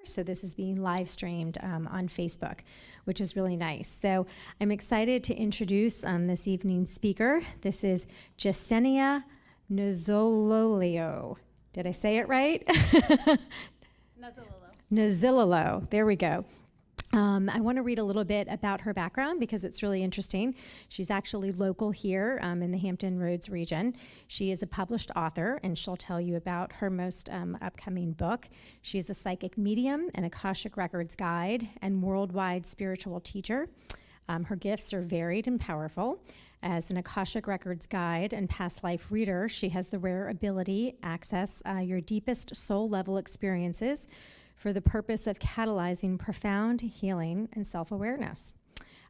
So this is being live streamed on Facebook, which is really nice. So I'm excited to introduce this evening's speaker. This is Jessenia Nozzolillo. Did I say it right? Nozzolillo. There we go. I want to read a little bit about her background because it's really interesting. She's actually local here in the Hampton Roads region. She is a published author, and she'll tell you about her most upcoming book. She is a psychic medium, an Akashic Records guide, and worldwide spiritual teacher. Her gifts are varied and powerful. As an Akashic Records guide and past life reader, she has the rare ability to access your deepest soul level experiences for the purpose of catalyzing profound healing and self-awareness.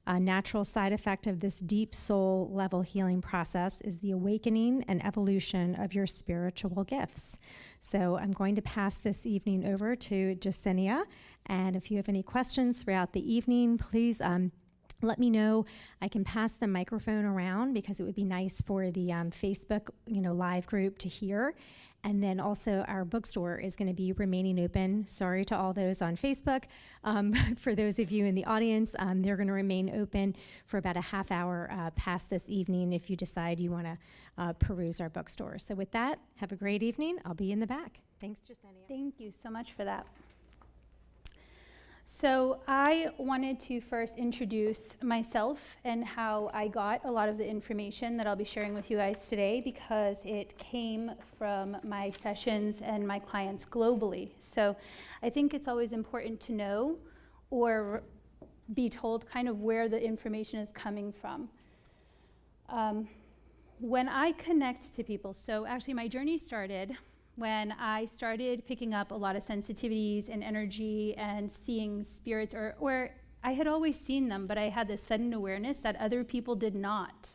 A natural side effect of this deep soul level healing process is the awakening and evolution of your spiritual gifts. So I'm going to pass this evening over to Jessenia, and if you have any questions throughout the evening, please let me know. I can pass the microphone around because it would be nice for the Facebook, live group to hear. And then also our bookstore is going to be remaining open. Sorry to all those on Facebook. But for those of you in the audience, they're going to remain open for about a half hour past this evening if you decide you want to peruse our bookstore. So with that, have a great evening. I'll be in the back. Thanks, Jessenia. Thank you so much for that. So I wanted to first introduce myself and how I got a lot of the information that I'll be sharing with you guys today, because it came from my sessions and my clients globally. So I think it's always important to know or be told kind of where the information is coming from. When I connect to people, so actually my journey started when I started picking up a lot of sensitivities and energy and seeing spirits, or I had always seen them, but I had this sudden awareness that other people did not.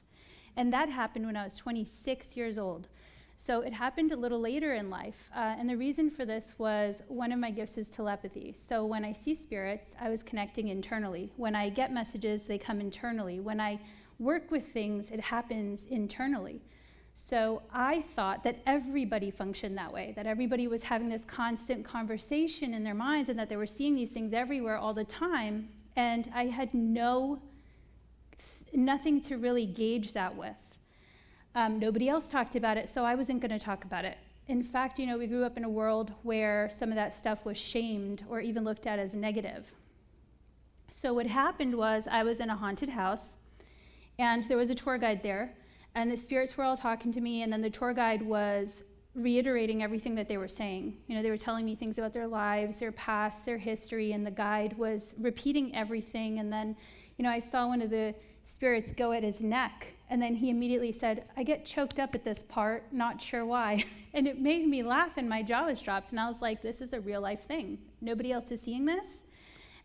And that happened when I was 26 years old. So it happened a little later in life. And the reason for this was one of my gifts is telepathy. So when I see spirits, I was connecting internally. When I get messages, they come internally. When I work with things, it happens internally. So I thought that everybody functioned that way, that everybody was having this constant conversation in their minds and that they were seeing these things everywhere all the time. And I had nothing to really gauge that with. Nobody else talked about it, so I wasn't going to talk about it. In fact, we grew up in a world where some of that stuff was shamed or even looked at as negative. So what happened was I was in a haunted house, and there was a tour guide there. And the spirits were all talking to me, and then the tour guide was reiterating everything that they were saying. They were telling me things about their lives, their past, their history, and the guide was repeating everything. And then, I saw one of the spirits go at his neck, and then he immediately said, "I get choked up at this part, not sure why." And it made me laugh, and my jaw was dropped, and I was like, this is a real life thing. Nobody else is seeing this?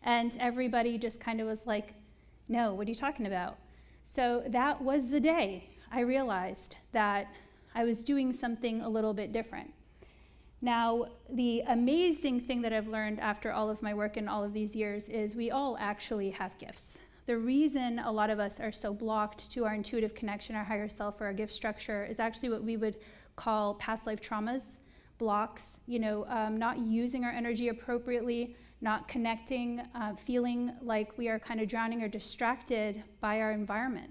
And everybody just kind of was like, no, what are you talking about? So that was the day I realized that I was doing something a little bit different. Now, the amazing thing that I've learned after all of my work in all of these years is we all actually have gifts. The reason a lot of us are so blocked to our intuitive connection, our higher self, or our gift structure is actually what we would call past life traumas, blocks, not using our energy appropriately, not connecting, feeling like we are kind of drowning or distracted by our environment.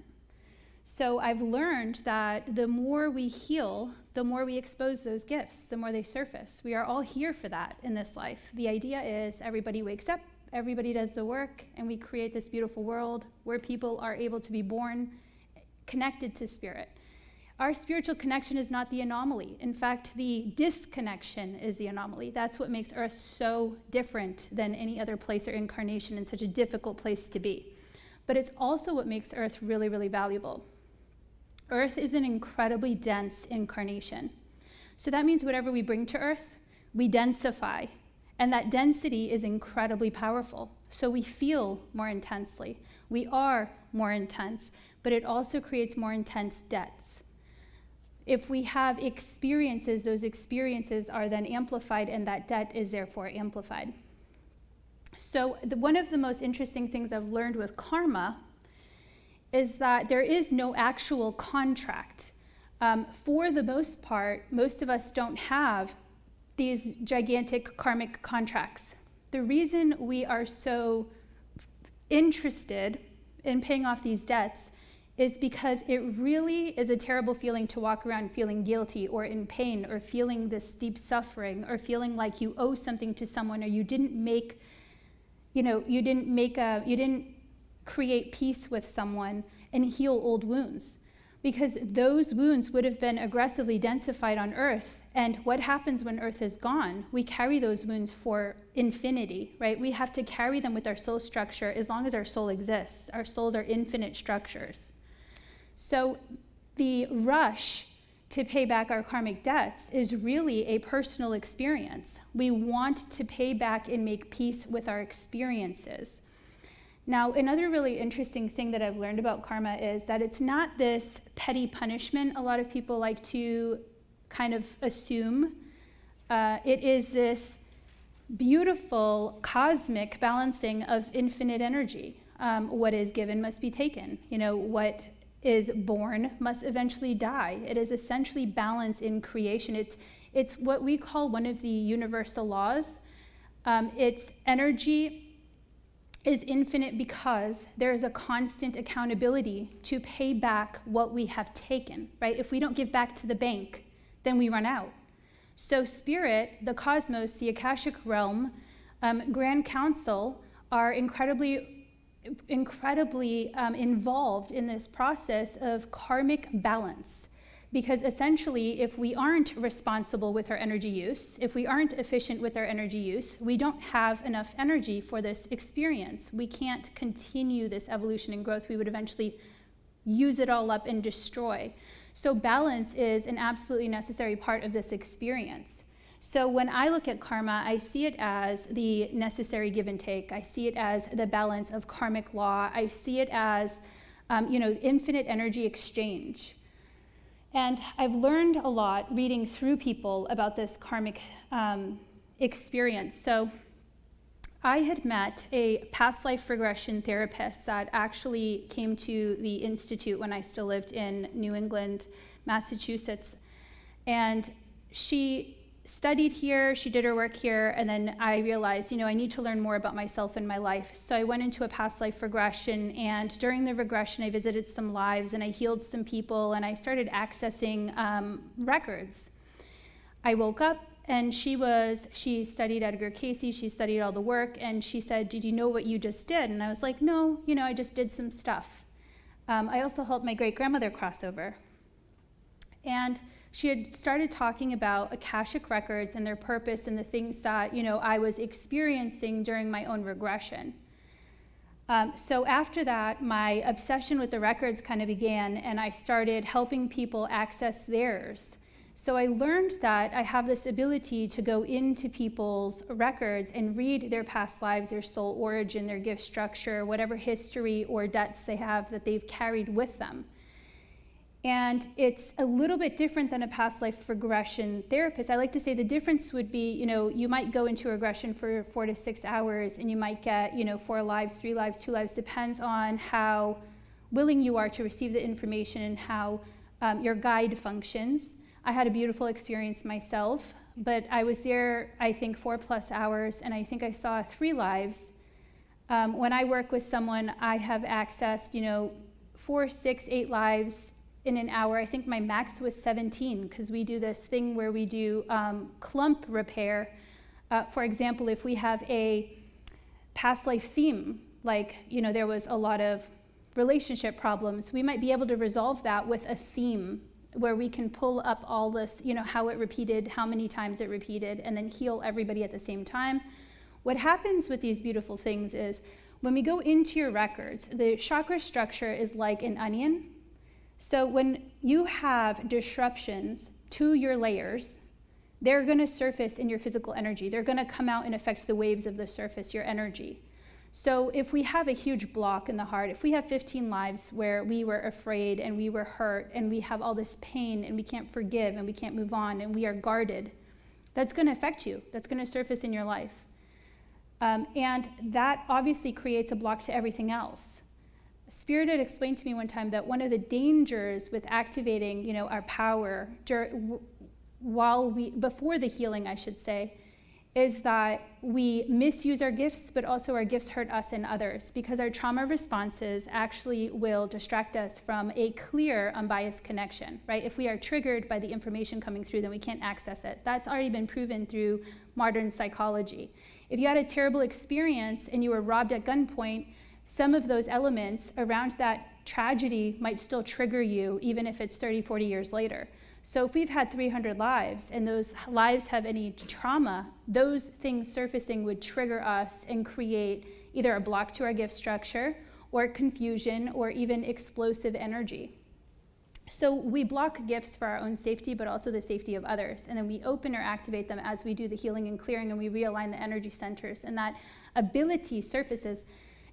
So I've learned that the more we heal, the more we expose those gifts, the more they surface. We are all here for that in this life. The idea is everybody wakes up, everybody does the work, and we create this beautiful world where people are able to be born connected to spirit. Our spiritual connection is not the anomaly. In fact, the disconnection is the anomaly. That's what makes Earth so different than any other place or incarnation, and such a difficult place to be. But it's also what makes Earth really, really valuable. Earth is an incredibly dense incarnation. So that means whatever we bring to Earth, we densify. And that density is incredibly powerful. So we feel more intensely. We are more intense, but it also creates more intense debts. If we have experiences, those experiences are then amplified, and that debt is therefore amplified. So one of the most interesting things I've learned with karma is that there is no actual contract. For the most part, most of us don't have these gigantic karmic contracts. The reason we are so interested in paying off these debts is because it really is a terrible feeling to walk around feeling guilty or in pain or feeling this deep suffering or feeling like you owe something to someone or you didn't create peace with someone and heal old wounds. Because those wounds would have been aggressively densified on Earth. And what happens when Earth is gone? We carry those wounds for infinity, right? We have to carry them with our soul structure as long as our soul exists. Our souls are infinite structures. So the rush to pay back our karmic debts is really a personal experience. We want to pay back and make peace with our experiences. Now, another really interesting thing that I've learned about karma is that it's not this petty punishment a lot of people like to kind of assume. It is this beautiful cosmic balancing of infinite energy. What is given must be taken. What is born must eventually die. It is essentially balance in creation. It's what we call one of the universal laws. It's energy is infinite because there is a constant accountability to pay back what we have taken, right? If we don't give back to the bank, then we run out. So spirit, the cosmos, the Akashic realm, Grand Council are incredibly involved in this process of karmic balance. Because essentially, if we aren't responsible with our energy use, if we aren't efficient with our energy use, we don't have enough energy for this experience. We can't continue this evolution and growth. We would eventually use it all up and destroy. So balance is an absolutely necessary part of this experience. So when I look at karma, I see it as the necessary give and take. I see it as the balance of karmic law. I see it as, infinite energy exchange. And I've learned a lot reading through people about this karmic experience. So I had met a past life regression therapist that actually came to the Institute when I still lived in New England, Massachusetts. And she studied here, she did her work here, and then I realized, I need to learn more about myself and my life. So I went into a past life regression, and during the regression, I visited some lives, and I healed some people, and I started accessing records. I woke up, and she studied Edgar Cayce, she studied all the work, and she said, "Did you know what you just did?" And I was like, "No, I just did some stuff." I also helped my great-grandmother cross over. And she had started talking about Akashic records and their purpose and the things that, I was experiencing during my own regression. So after that, my obsession with the records kind of began, and I started helping people access theirs. So I learned that I have this ability to go into people's records and read their past lives, their soul origin, their gift structure, whatever history or debts they have that they've carried with them. And it's a little bit different than a past life regression therapist. I like to say the difference would be, you might go into regression for 4 to 6 hours and you might get, 4 lives, 3 lives, 2 lives, depends on how willing you are to receive the information and how your guide functions. I had a beautiful experience myself, but I was there, I think, 4+ hours, and I think I saw 3 lives. When I work with someone, I have accessed, 4, 6, 8 lives in an hour. I think my max was 17, because we do this thing where we do clump repair. For example, if we have a past life theme, like, there was a lot of relationship problems, we might be able to resolve that with a theme where we can pull up all this, how it repeated, how many times it repeated, and then heal everybody at the same time. What happens with these beautiful things is when we go into your records, the chakra structure is like an onion. So when you have disruptions to your layers, they're going to surface in your physical energy. They're going to come out and affect the waves of the surface, your energy. So if we have a huge block in the heart, if we have 15 lives where we were afraid and we were hurt and we have all this pain and we can't forgive and we can't move on and we are guarded, that's going to affect you. That's going to surface in your life. And that obviously creates a block to everything else. Spirit had explained to me one time that one of the dangers with activating, our power before the healing, I should say, is that we misuse our gifts, but also our gifts hurt us and others, because our trauma responses actually will distract us from a clear, unbiased connection, right? If we are triggered by the information coming through, then we can't access it. That's already been proven through modern psychology. If you had a terrible experience and you were robbed at gunpoint, some of those elements around that tragedy might still trigger you, even if it's 30, 40 years later. So if we've had 300 lives and those lives have any trauma, those things surfacing would trigger us and create either a block to our gift structure or confusion or even explosive energy. So we block gifts for our own safety, but also the safety of others. And then we open or activate them as we do the healing and clearing, and we realign the energy centers, and that ability surfaces.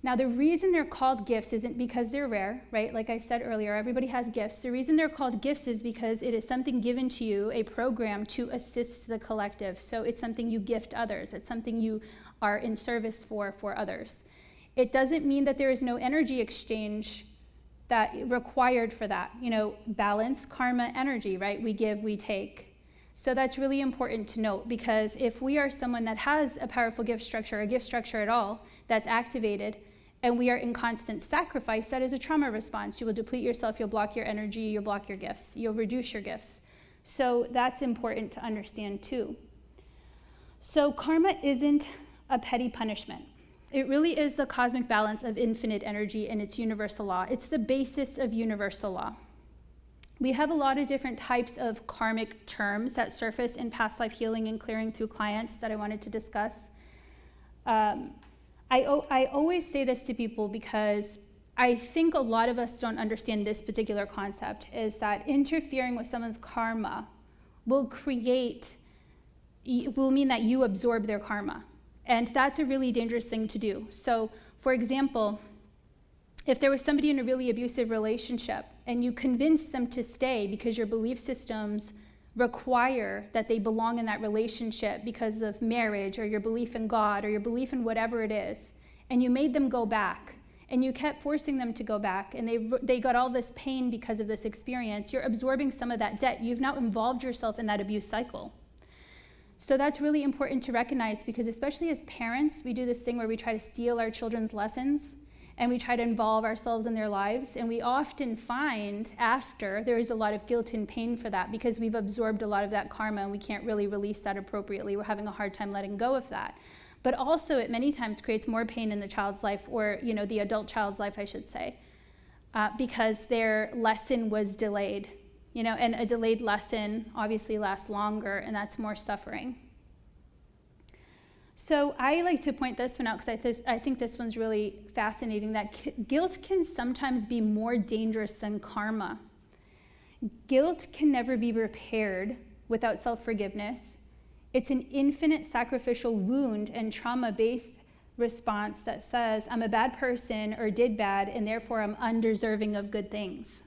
Now, the reason they're called gifts isn't because they're rare, right? Like I said earlier, everybody has gifts. The reason they're called gifts is because it is something given to you, a program to assist the collective. So it's something you gift others. It's something you are in service for others. It doesn't mean that there is no energy exchange that required for that. You know, balance, karma, energy, right? We give, we take. So that's really important to note, because if we are someone that has a powerful gift structure, a gift structure at all, that's activated, and we are in constant sacrifice, that is a trauma response. You will deplete yourself, you'll block your energy, you'll block your gifts, you'll reduce your gifts. So that's important to understand too. So karma isn't a petty punishment. It really is the cosmic balance of infinite energy and its universal law. It's the basis of universal law. We have a lot of different types of karmic terms that surface in past life healing and clearing through clients that I wanted to discuss. I always say this to people because I think a lot of us don't understand this particular concept, is that interfering with someone's karma will mean that you absorb their karma. And that's a really dangerous thing to do. So, for example, if there was somebody in a really abusive relationship and you convinced them to stay because your belief systems require that they belong in that relationship because of marriage or your belief in God or your belief in whatever it is, and you made them go back and you kept forcing them to go back, and they got all this pain because of this experience, you're absorbing some of that debt. You've now involved yourself in that abuse cycle. So that's really important to recognize, because especially as parents, we do this thing where we try to steal our children's lessons and we try to involve ourselves in their lives, and we often find after there is a lot of guilt and pain for that, because we've absorbed a lot of that karma and we can't really release that appropriately. We're having a hard time letting go of that. But also it many times creates more pain in the child's life, or the adult child's life, I should say, because their lesson was delayed. And a delayed lesson obviously lasts longer, and that's more suffering. So I like to point this one out because I think this one's really fascinating, that guilt can sometimes be more dangerous than karma. Guilt can never be repaired without self-forgiveness. It's an infinite sacrificial wound and trauma-based response that says, I'm a bad person or did bad, and therefore I'm undeserving of good things.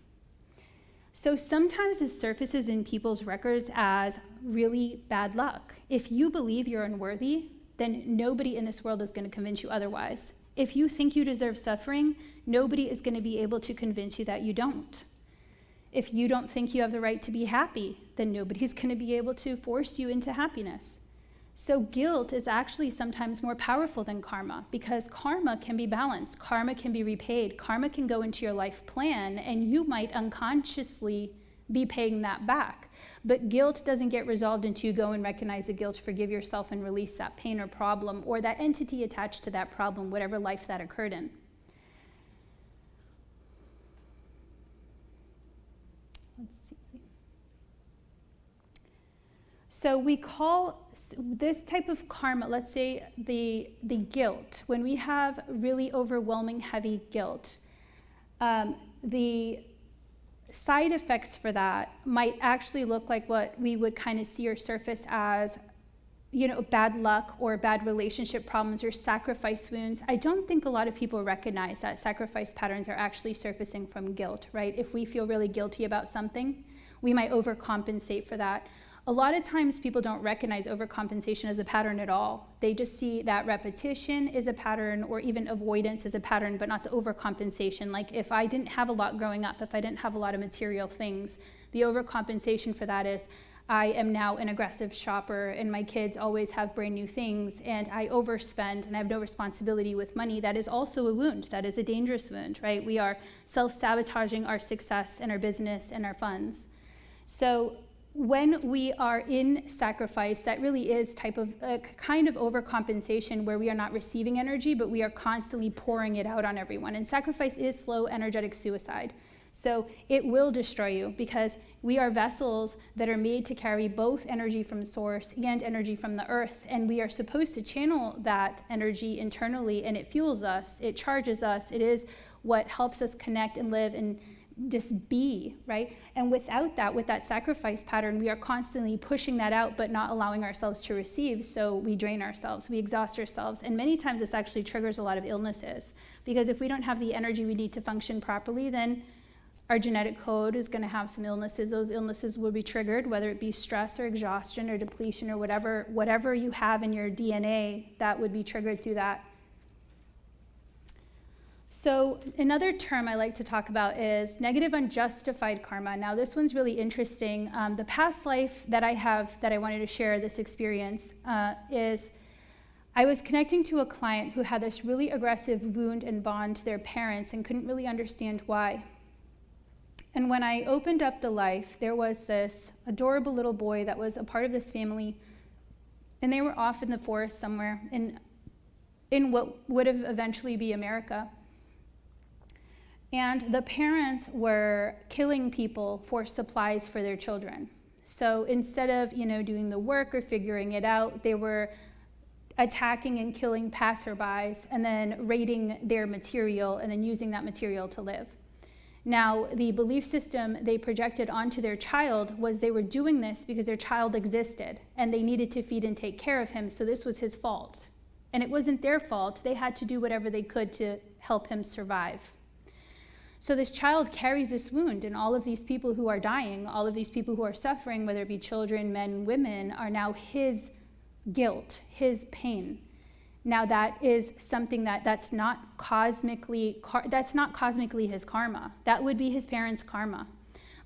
So sometimes it surfaces in people's records as really bad luck. If you believe you're unworthy, then nobody in this world is going to convince you otherwise. If you think you deserve suffering, nobody is going to be able to convince you that you don't. If you don't think you have the right to be happy, then nobody's going to be able to force you into happiness. So guilt is actually sometimes more powerful than karma, because karma can be balanced, karma can be repaid, karma can go into your life plan, and you might unconsciously be paying that back. But guilt doesn't get resolved until you go and recognize the guilt, forgive yourself, and release that pain or problem, or that entity attached to that problem, whatever life that occurred in. Let's see. So we call this type of karma, let's say the guilt, when we have really overwhelming heavy guilt, the side effects for that might actually look like what we would kind of see or surface as, bad luck or bad relationship problems or sacrifice wounds. I don't think a lot of people recognize that sacrifice patterns are actually surfacing from guilt, right? If we feel really guilty about something, we might overcompensate for that. A lot of times people don't recognize overcompensation as a pattern at all. They just see that repetition is a pattern, or even avoidance is a pattern, but not the overcompensation. Like if I didn't have a lot growing up, if I didn't have a lot of material things, the overcompensation for that is I am now an aggressive shopper and my kids always have brand new things and I overspend and I have no responsibility with money, that is also a wound. That is a dangerous wound, right? We are self-sabotaging our success and our business and our funds. So when we are in sacrifice, that really is a kind of overcompensation where we are not receiving energy, but we are constantly pouring it out on everyone. And sacrifice is slow energetic suicide. So it will destroy you because we are vessels that are made to carry both energy from source and energy from the earth. And we are supposed to channel that energy internally, and it fuels us, it charges us, it is what helps us connect and live and just be, right? And without that, with that sacrifice pattern, we are constantly pushing that out, but not allowing ourselves to receive. So we drain ourselves, we exhaust ourselves. And many times this actually triggers a lot of illnesses, because if we don't have the energy we need to function properly, then our genetic code is going to have some illnesses. Those illnesses will be triggered, whether it be stress or exhaustion or depletion or whatever you have in your DNA, that would be triggered through that. So another term I like to talk about is negative unjustified karma. Now this one's really interesting. The past life that I have that I wanted to share this experience is I was connecting to a client who had this really aggressive wound and bond to their parents and couldn't really understand why. And when I opened up the life, there was this adorable little boy that was a part of this family, and they were off in the forest somewhere in what would have eventually be America. And the parents were killing people for supplies for their children. So instead of, doing the work or figuring it out, they were attacking and killing passerbys and then raiding their material and then using that material to live. Now, the belief system they projected onto their child was they were doing this because their child existed and they needed to feed and take care of him, so this was his fault. And it wasn't their fault. They had to do whatever they could to help him survive. So this child carries this wound, and all of these people who are dying, all of these people who are suffering, whether it be children, men, women, are now his guilt, his pain. Now that is something that's not cosmically his karma. That would be his parents' karma.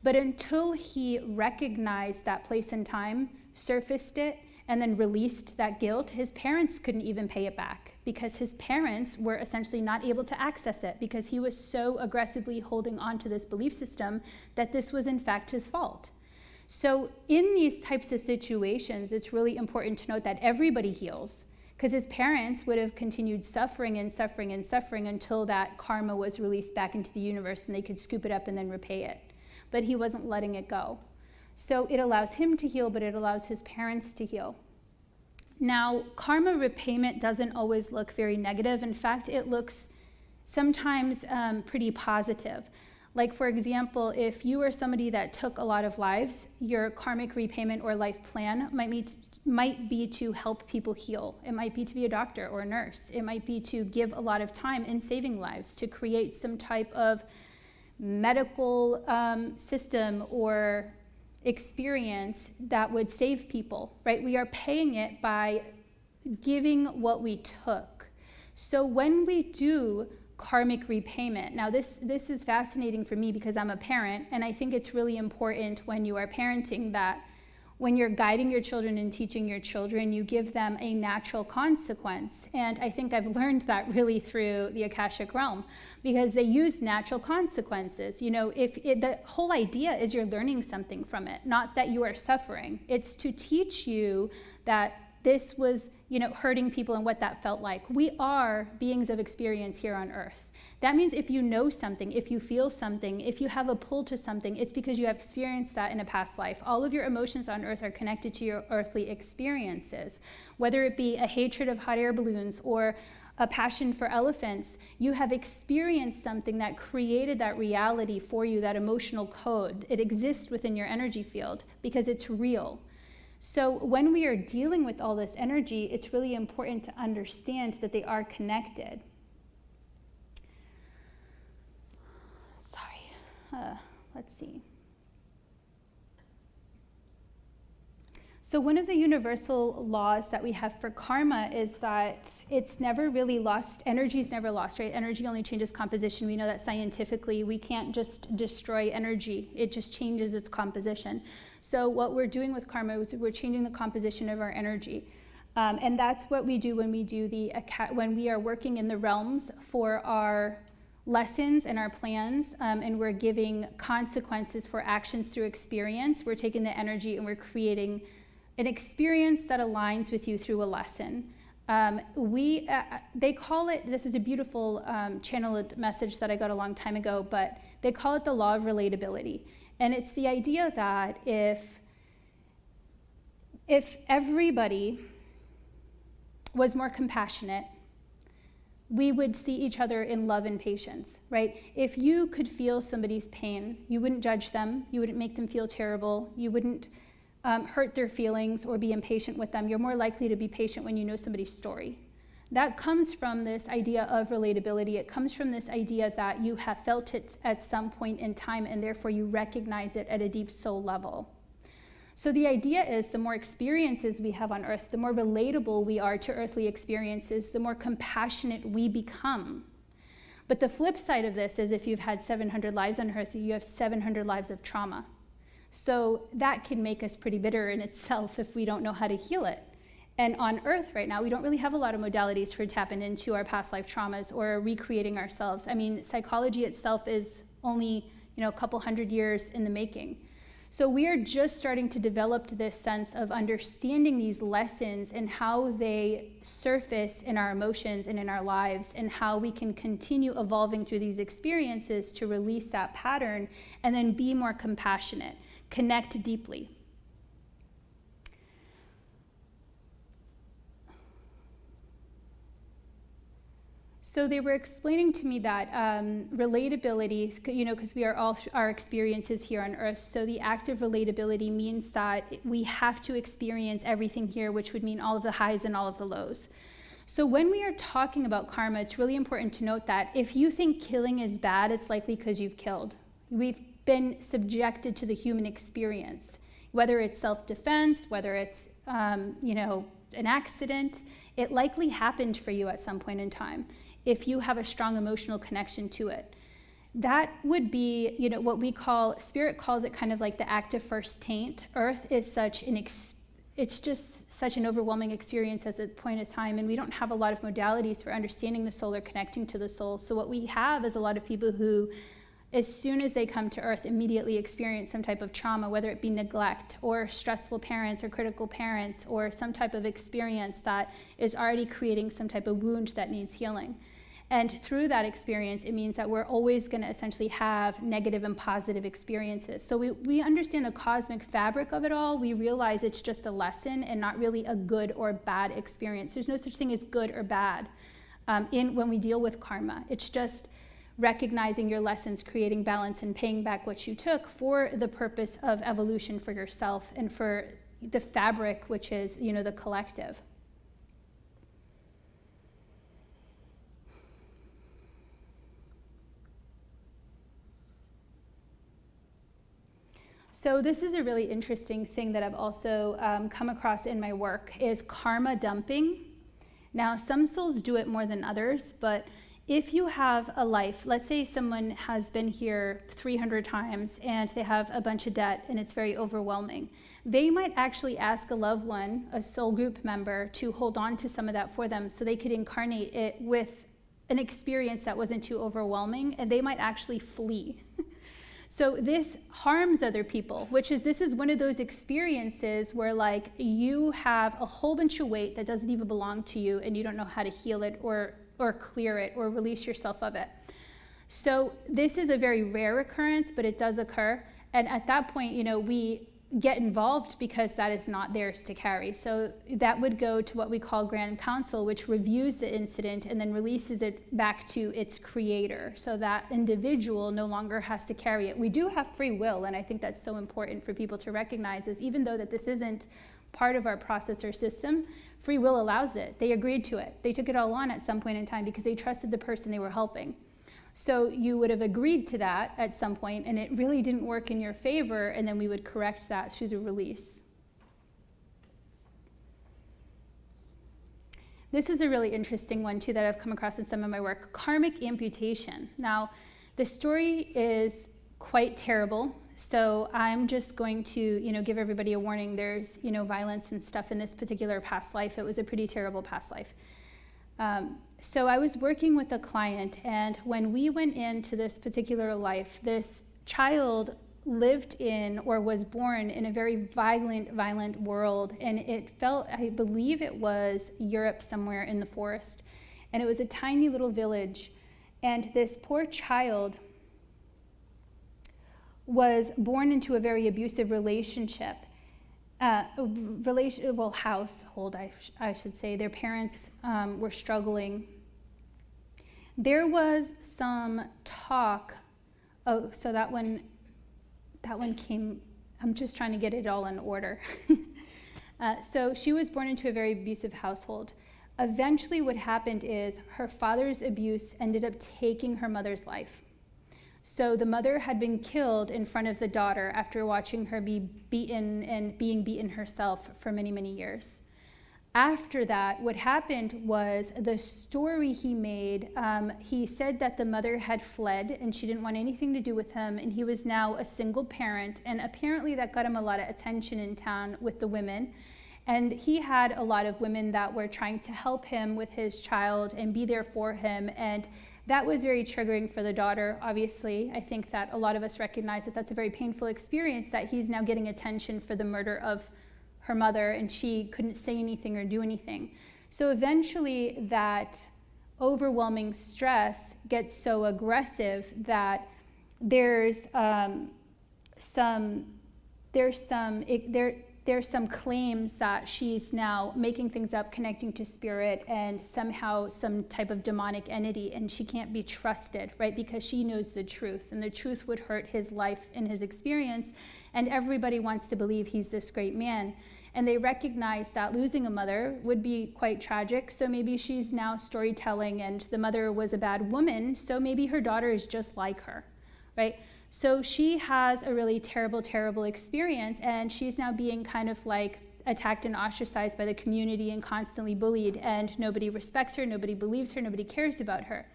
But until he recognized that place and time, surfaced it, and then released that guilt, his parents couldn't even pay it back because his parents were essentially not able to access it because he was so aggressively holding on to this belief system that this was in fact his fault. So in these types of situations, it's really important to note that everybody heals, because his parents would have continued suffering and suffering and suffering until that karma was released back into the universe and they could scoop it up and then repay it. But he wasn't letting it go. So it allows him to heal, but it allows his parents to heal. Now, karma repayment doesn't always look very negative. In fact, it looks sometimes pretty positive. Like, for example, if you are somebody that took a lot of lives, your karmic repayment or life plan might be to help people heal. It might be to be a doctor or a nurse. It might be to give a lot of time in saving lives, to create some type of medical system or experience that would save people, right? We are paying it by giving what we took. So when we do karmic repayment, now this is fascinating for me because I'm a parent, and I think it's really important when you are parenting that when you're guiding your children and teaching your children, you give them a natural consequence. And I think I've learned that really through the Akashic realm, because they use natural consequences. The whole idea is you're learning something from it, not that you are suffering. It's to teach you that this was, hurting people and what that felt like. We are beings of experience here on earth. That means if you know something, if you feel something, if you have a pull to something, it's because you have experienced that in a past life. All of your emotions on earth are connected to your earthly experiences. Whether it be a hatred of hot air balloons or a passion for elephants, you have experienced something that created that reality for you, that emotional code. It exists within your energy field because it's real. So when we are dealing with all this energy, it's really important to understand that they are connected. Let's see. So one of the universal laws that we have for karma is that it's never really lost, energy is never lost, right? Energy only changes composition. We know that scientifically. We can't just destroy energy. It just changes its composition. So what we're doing with karma is we're changing the composition of our energy. And that's what we do when we are working in the realms for our lessons and our plans, and we're giving consequences for actions through experience. We're taking the energy and we're creating an experience that aligns with you through a lesson. They call it, this is a beautiful channeled message that I got a long time ago, but they call it the law of relatability. And it's the idea that if everybody was more compassionate, we would see each other in love and patience, right? If you could feel somebody's pain, you wouldn't judge them, you wouldn't make them feel terrible, you wouldn't hurt their feelings or be impatient with them. You're more likely to be patient when you know somebody's story. That comes from this idea of relatability. It comes from this idea that you have felt it at some point in time and therefore you recognize it at a deep soul level. So the idea is the more experiences we have on earth, the more relatable we are to earthly experiences, the more compassionate we become. But the flip side of this is if you've had 700 lives on earth, you have 700 lives of trauma. So that can make us pretty bitter in itself if we don't know how to heal it. And on earth right now, we don't really have a lot of modalities for tapping into our past life traumas or recreating ourselves. I mean, psychology itself is only, a couple hundred years in the making. So we are just starting to develop this sense of understanding these lessons and how they surface in our emotions and in our lives, and how we can continue evolving through these experiences to release that pattern and then be more compassionate, connect deeply. So they were explaining to me that relatability, because we are all our experiences here on earth, so the act of relatability means that we have to experience everything here, which would mean all of the highs and all of the lows. So when we are talking about karma, it's really important to note that if you think killing is bad, it's likely because you've killed. We've been subjected to the human experience, whether it's self-defense, whether it's an accident. It likely happened for you at some point in time if you have a strong emotional connection to it. That would be, what we call, Spirit calls it kind of like the act of first taint. Earth is it's just such an overwhelming experience at a point in time, and we don't have a lot of modalities for understanding the soul or connecting to the soul. So what we have is a lot of people who, as soon as they come to earth, immediately experience some type of trauma, whether it be neglect or stressful parents or critical parents or some type of experience that is already creating some type of wound that needs healing. And through that experience, it means that we're always going to essentially have negative and positive experiences. So we understand the cosmic fabric of it all. We realize it's just a lesson and not really a good or bad experience. There's no such thing as good or bad when we deal with karma. It's just recognizing your lessons, creating balance, and paying back what you took for the purpose of evolution for yourself and for the fabric, which is, the collective. So this is a really interesting thing that I've also come across in my work, is karma dumping. Now, some souls do it more than others, but if you have a life, let's say someone has been here 300 times and they have a bunch of debt and it's very overwhelming, they might actually ask a loved one, a soul group member, to hold on to some of that for them so they could incarnate it with an experience that wasn't too overwhelming, and they might actually flee. So this harms other people, this is one of those experiences where you have a whole bunch of weight that doesn't even belong to you and you don't know how to heal it or clear it or release yourself of it. So this is a very rare occurrence, but it does occur. And at that point, we get involved because that is not theirs to carry. So that would go to what we call Grand Council, which reviews the incident and then releases it back to its creator. So that individual no longer has to carry it. We do have free will, and I think that's so important for people to recognize, is even though that this isn't part of our process or system, free will allows it. They agreed to it. They took it all on at some point in time because they trusted the person they were helping. So you would have agreed to that at some point, and it really didn't work in your favor, and then we would correct that through the release. This is a really interesting one too that I've come across in some of my work, karmic amputation. Now, the story is quite terrible, so I'm just going to, give everybody a warning. There's, violence and stuff in this particular past life. It was a pretty terrible past life. So I was working with a client, and when we went into this particular life, this child lived in or was born in a very violent world, and it felt, I believe it was Europe somewhere in the forest, and it was a tiny little village, and this poor child was born into a very abusive relationship, household, I should say. Their parents were struggling. There was some talk, so that one came, I'm just trying to get it all in order. So she was born into a very abusive household. Eventually what happened is her father's abuse ended up taking her mother's life. So the mother had been killed in front of the daughter after watching her be beaten and being beaten herself for many, many years. After that, what happened was the story he made, he said that the mother had fled and she didn't want anything to do with him, and he was now a single parent, and apparently that got him a lot of attention in town with the women. And he had a lot of women that were trying to help him with his child and be there for him, and that was very triggering for the daughter, obviously. I think that a lot of us recognize that that's a very painful experience, that he's now getting attention for the murder of her mother, and she couldn't say anything or do anything. So eventually that overwhelming stress gets so aggressive that there's some claims that she's now making things up, connecting to spirit and somehow some type of demonic entity, and she can't be trusted, right? Because she knows the truth, and the truth would hurt his life and his experience, and everybody wants to believe he's this great man. And they recognize that losing a mother would be quite tragic, so maybe she's now storytelling, and the mother was a bad woman, so maybe her daughter is just like her, right? So she has a really terrible, terrible experience, and she's now being kind of like attacked and ostracized by the community and constantly bullied, and nobody respects her, nobody believes her, nobody cares about her.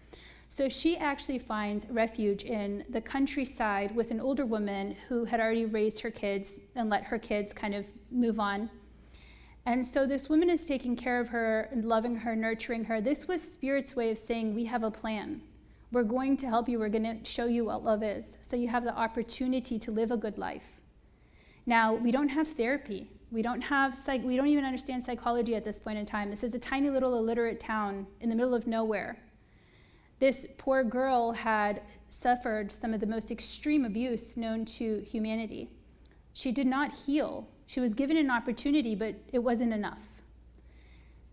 So she actually finds refuge in the countryside with an older woman who had already raised her kids and let her kids kind of move on. And so this woman is taking care of her and loving her, nurturing her. This was Spirit's way of saying, we have a plan. We're going to help you. We're going to show you what love is, so you have the opportunity to live a good life. Now, we don't have therapy. We don't even understand psychology at this point in time. This is a tiny little illiterate town in the middle of nowhere. This poor girl had suffered some of the most extreme abuse known to humanity. She did not heal. She was given an opportunity, but it wasn't enough.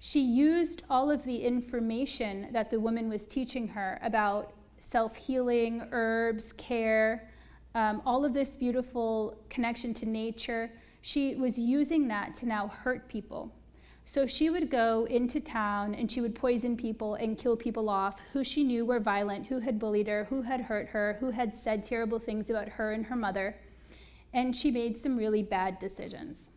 She used all of the information that the woman was teaching her about self-healing, herbs, care, all of this beautiful connection to nature. She was using that to now hurt people. So she would go into town and she would poison people and kill people off who she knew were violent, who had bullied her, who had hurt her, who had said terrible things about her and her mother. And she made some really bad decisions.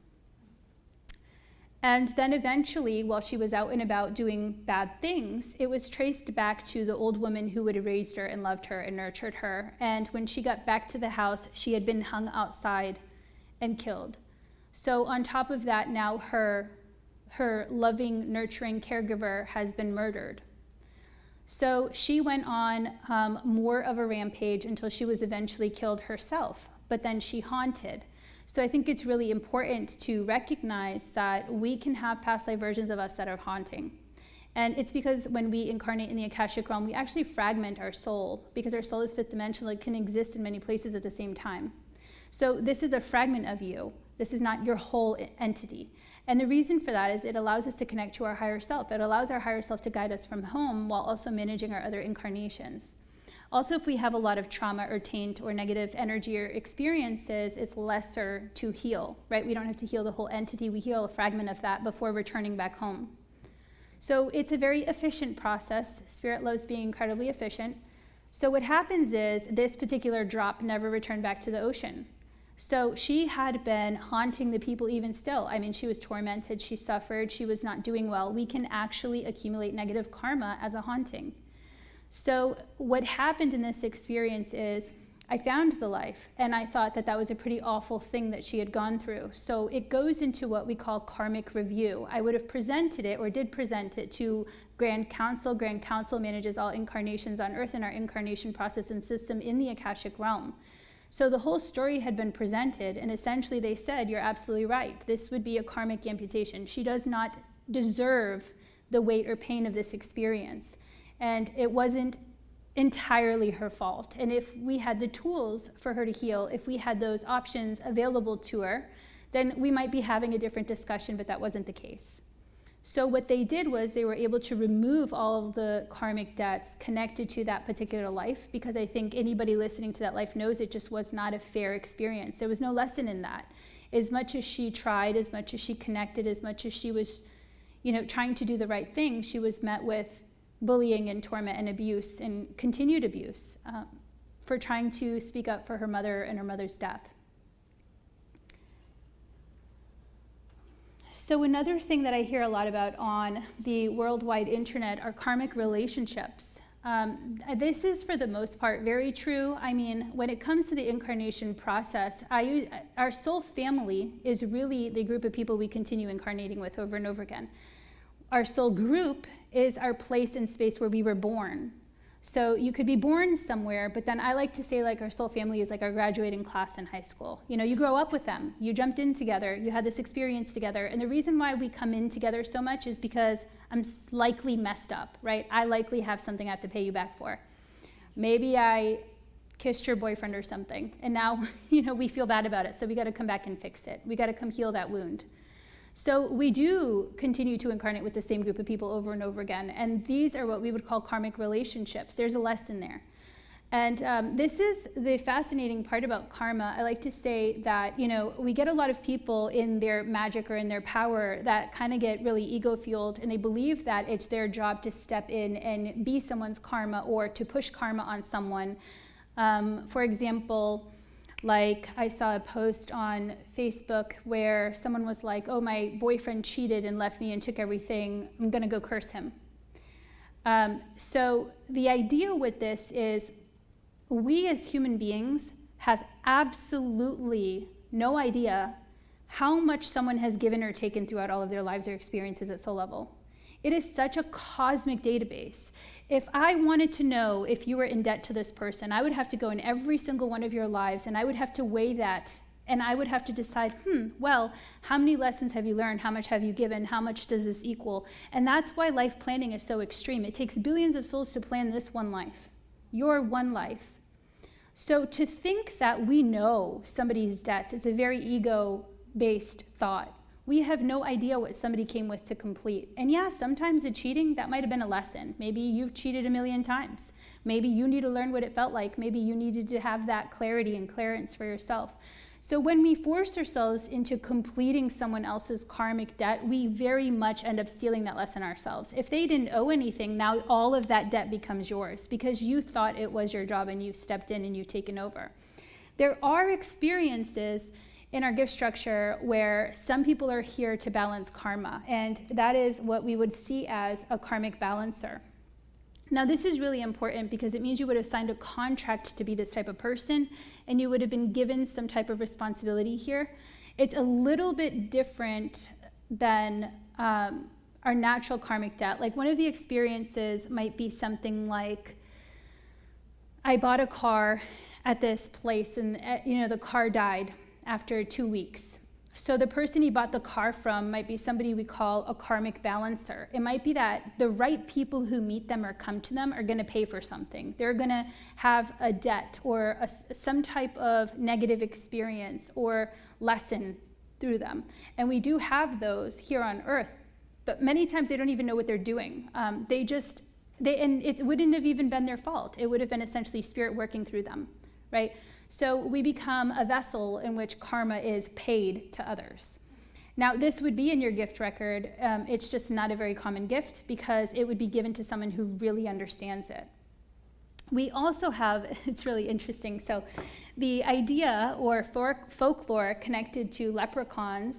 And then eventually, while she was out and about doing bad things, it was traced back to the old woman who had raised her and loved her and nurtured her. And when she got back to the house, she had been hung outside and killed. So on top of that, now her loving, nurturing caregiver has been murdered. So she went on more of a rampage until she was eventually killed herself, but then she haunted. So I think it's really important to recognize that we can have past life versions of us that are haunting. And it's because when we incarnate in the Akashic realm, we actually fragment our soul, because our soul is fifth dimensional. It can exist in many places at the same time. So this is a fragment of you. This is not your whole entity. And the reason for that is it allows us to connect to our higher self. It allows our higher self to guide us from home while also managing our other incarnations. Also, if we have a lot of trauma or taint or negative energy or experiences, it's lesser to heal, right? We don't have to heal the whole entity. We heal a fragment of that before returning back home. So it's a very efficient process. Spirit loves being incredibly efficient. So what happens is this particular drop never returned back to the ocean. So she had been haunting the people even still. I mean, she was tormented, she suffered, she was not doing well. We can actually accumulate negative karma as a haunting. So what happened in this experience is I found the life, and I thought that that was a pretty awful thing that she had gone through. So it goes into what we call karmic review. I would have presented it, or did present it, to Grand Council. Grand Council manages all incarnations on Earth in our incarnation process and system in the Akashic realm. So the whole story had been presented, and essentially they said, you're absolutely right. This would be a karmic amputation. She does not deserve the weight or pain of this experience. And it wasn't entirely her fault. And if we had the tools for her to heal, if we had those options available to her, then we might be having a different discussion, but that wasn't the case. So what they did was they were able to remove all of the karmic debts connected to that particular life, because I think anybody listening to that life knows it just was not a fair experience. There was no lesson in that. As much as she tried, as much as she connected, as much as she was, trying to do the right thing, she was met with bullying and torment and abuse and continued abuse for trying to speak up for her mother and her mother's death. So another thing that I hear a lot about on the worldwide internet are karmic relationships. This is, for the most part, very true. I mean, when it comes to the incarnation process, our soul family is really the group of people we continue incarnating with over and over again. Our soul group is our place and space where we were born. So you could be born somewhere, but then I like to say, like, our soul family is like our graduating class in high school. You grow up with them, you jumped in together, you had this experience together. And the reason why we come in together so much is because I'm likely messed up, right? I likely have something I have to pay you back for. Maybe I kissed your boyfriend or something, and now, we feel bad about it. So we got to come back and fix it. We got to come heal that wound. So we do continue to incarnate with the same group of people over and over again. And these are what we would call karmic relationships. There's a lesson there. And this is the fascinating part about karma. I like to say that, we get a lot of people in their magic or in their power that kind of get really ego-fueled, and they believe that it's their job to step in and be someone's karma or to push karma on someone. For example, like, I saw a post on Facebook where someone was like, oh, my boyfriend cheated and left me and took everything. I'm going to go curse him. So the idea with this is we as human beings have absolutely no idea how much someone has given or taken throughout all of their lives or experiences at soul level. It is such a cosmic database. If I wanted to know if you were in debt to this person, I would have to go in every single one of your lives, and I would have to weigh that, and I would have to decide, well, how many lessons have you learned? How much have you given? How much does this equal? And that's why life planning is so extreme. It takes billions of souls to plan this one life, your one life. So to think that we know somebody's debts, it's a very ego-based thought. We have no idea what somebody came with to complete. And yeah, sometimes the cheating, that might have been a lesson. Maybe you've cheated a million times. Maybe you need to learn what it felt like. Maybe you needed to have that clarity and clearance for yourself. So when we force ourselves into completing someone else's karmic debt, we very much end up stealing that lesson ourselves. If they didn't owe anything, now all of that debt becomes yours because you thought it was your job and you've stepped in and you've taken over. There are experiences in our gift structure where some people are here to balance karma, and that is what we would see as a karmic balancer. Now, this is really important because it means you would have signed a contract to be this type of person, and you would have been given some type of responsibility here. It's a little bit different than our natural karmic debt. Like, one of the experiences might be something like, I bought a car at this place, and the car died after 2 weeks. So the person you bought the car from might be somebody we call a karmic balancer. It might be that the right people who meet them or come to them are going to pay for something. They're going to have a debt or some type of negative experience or lesson through them. And we do have those here on Earth, but many times they don't even know what they're doing. And it wouldn't have even been their fault. It would have been essentially spirit working through them, right? So we become a vessel in which karma is paid to others. Now, this would be in your gift record. It's just not a very common gift because it would be given to someone who really understands it. We also have, it's really interesting, so The idea or folklore connected to leprechauns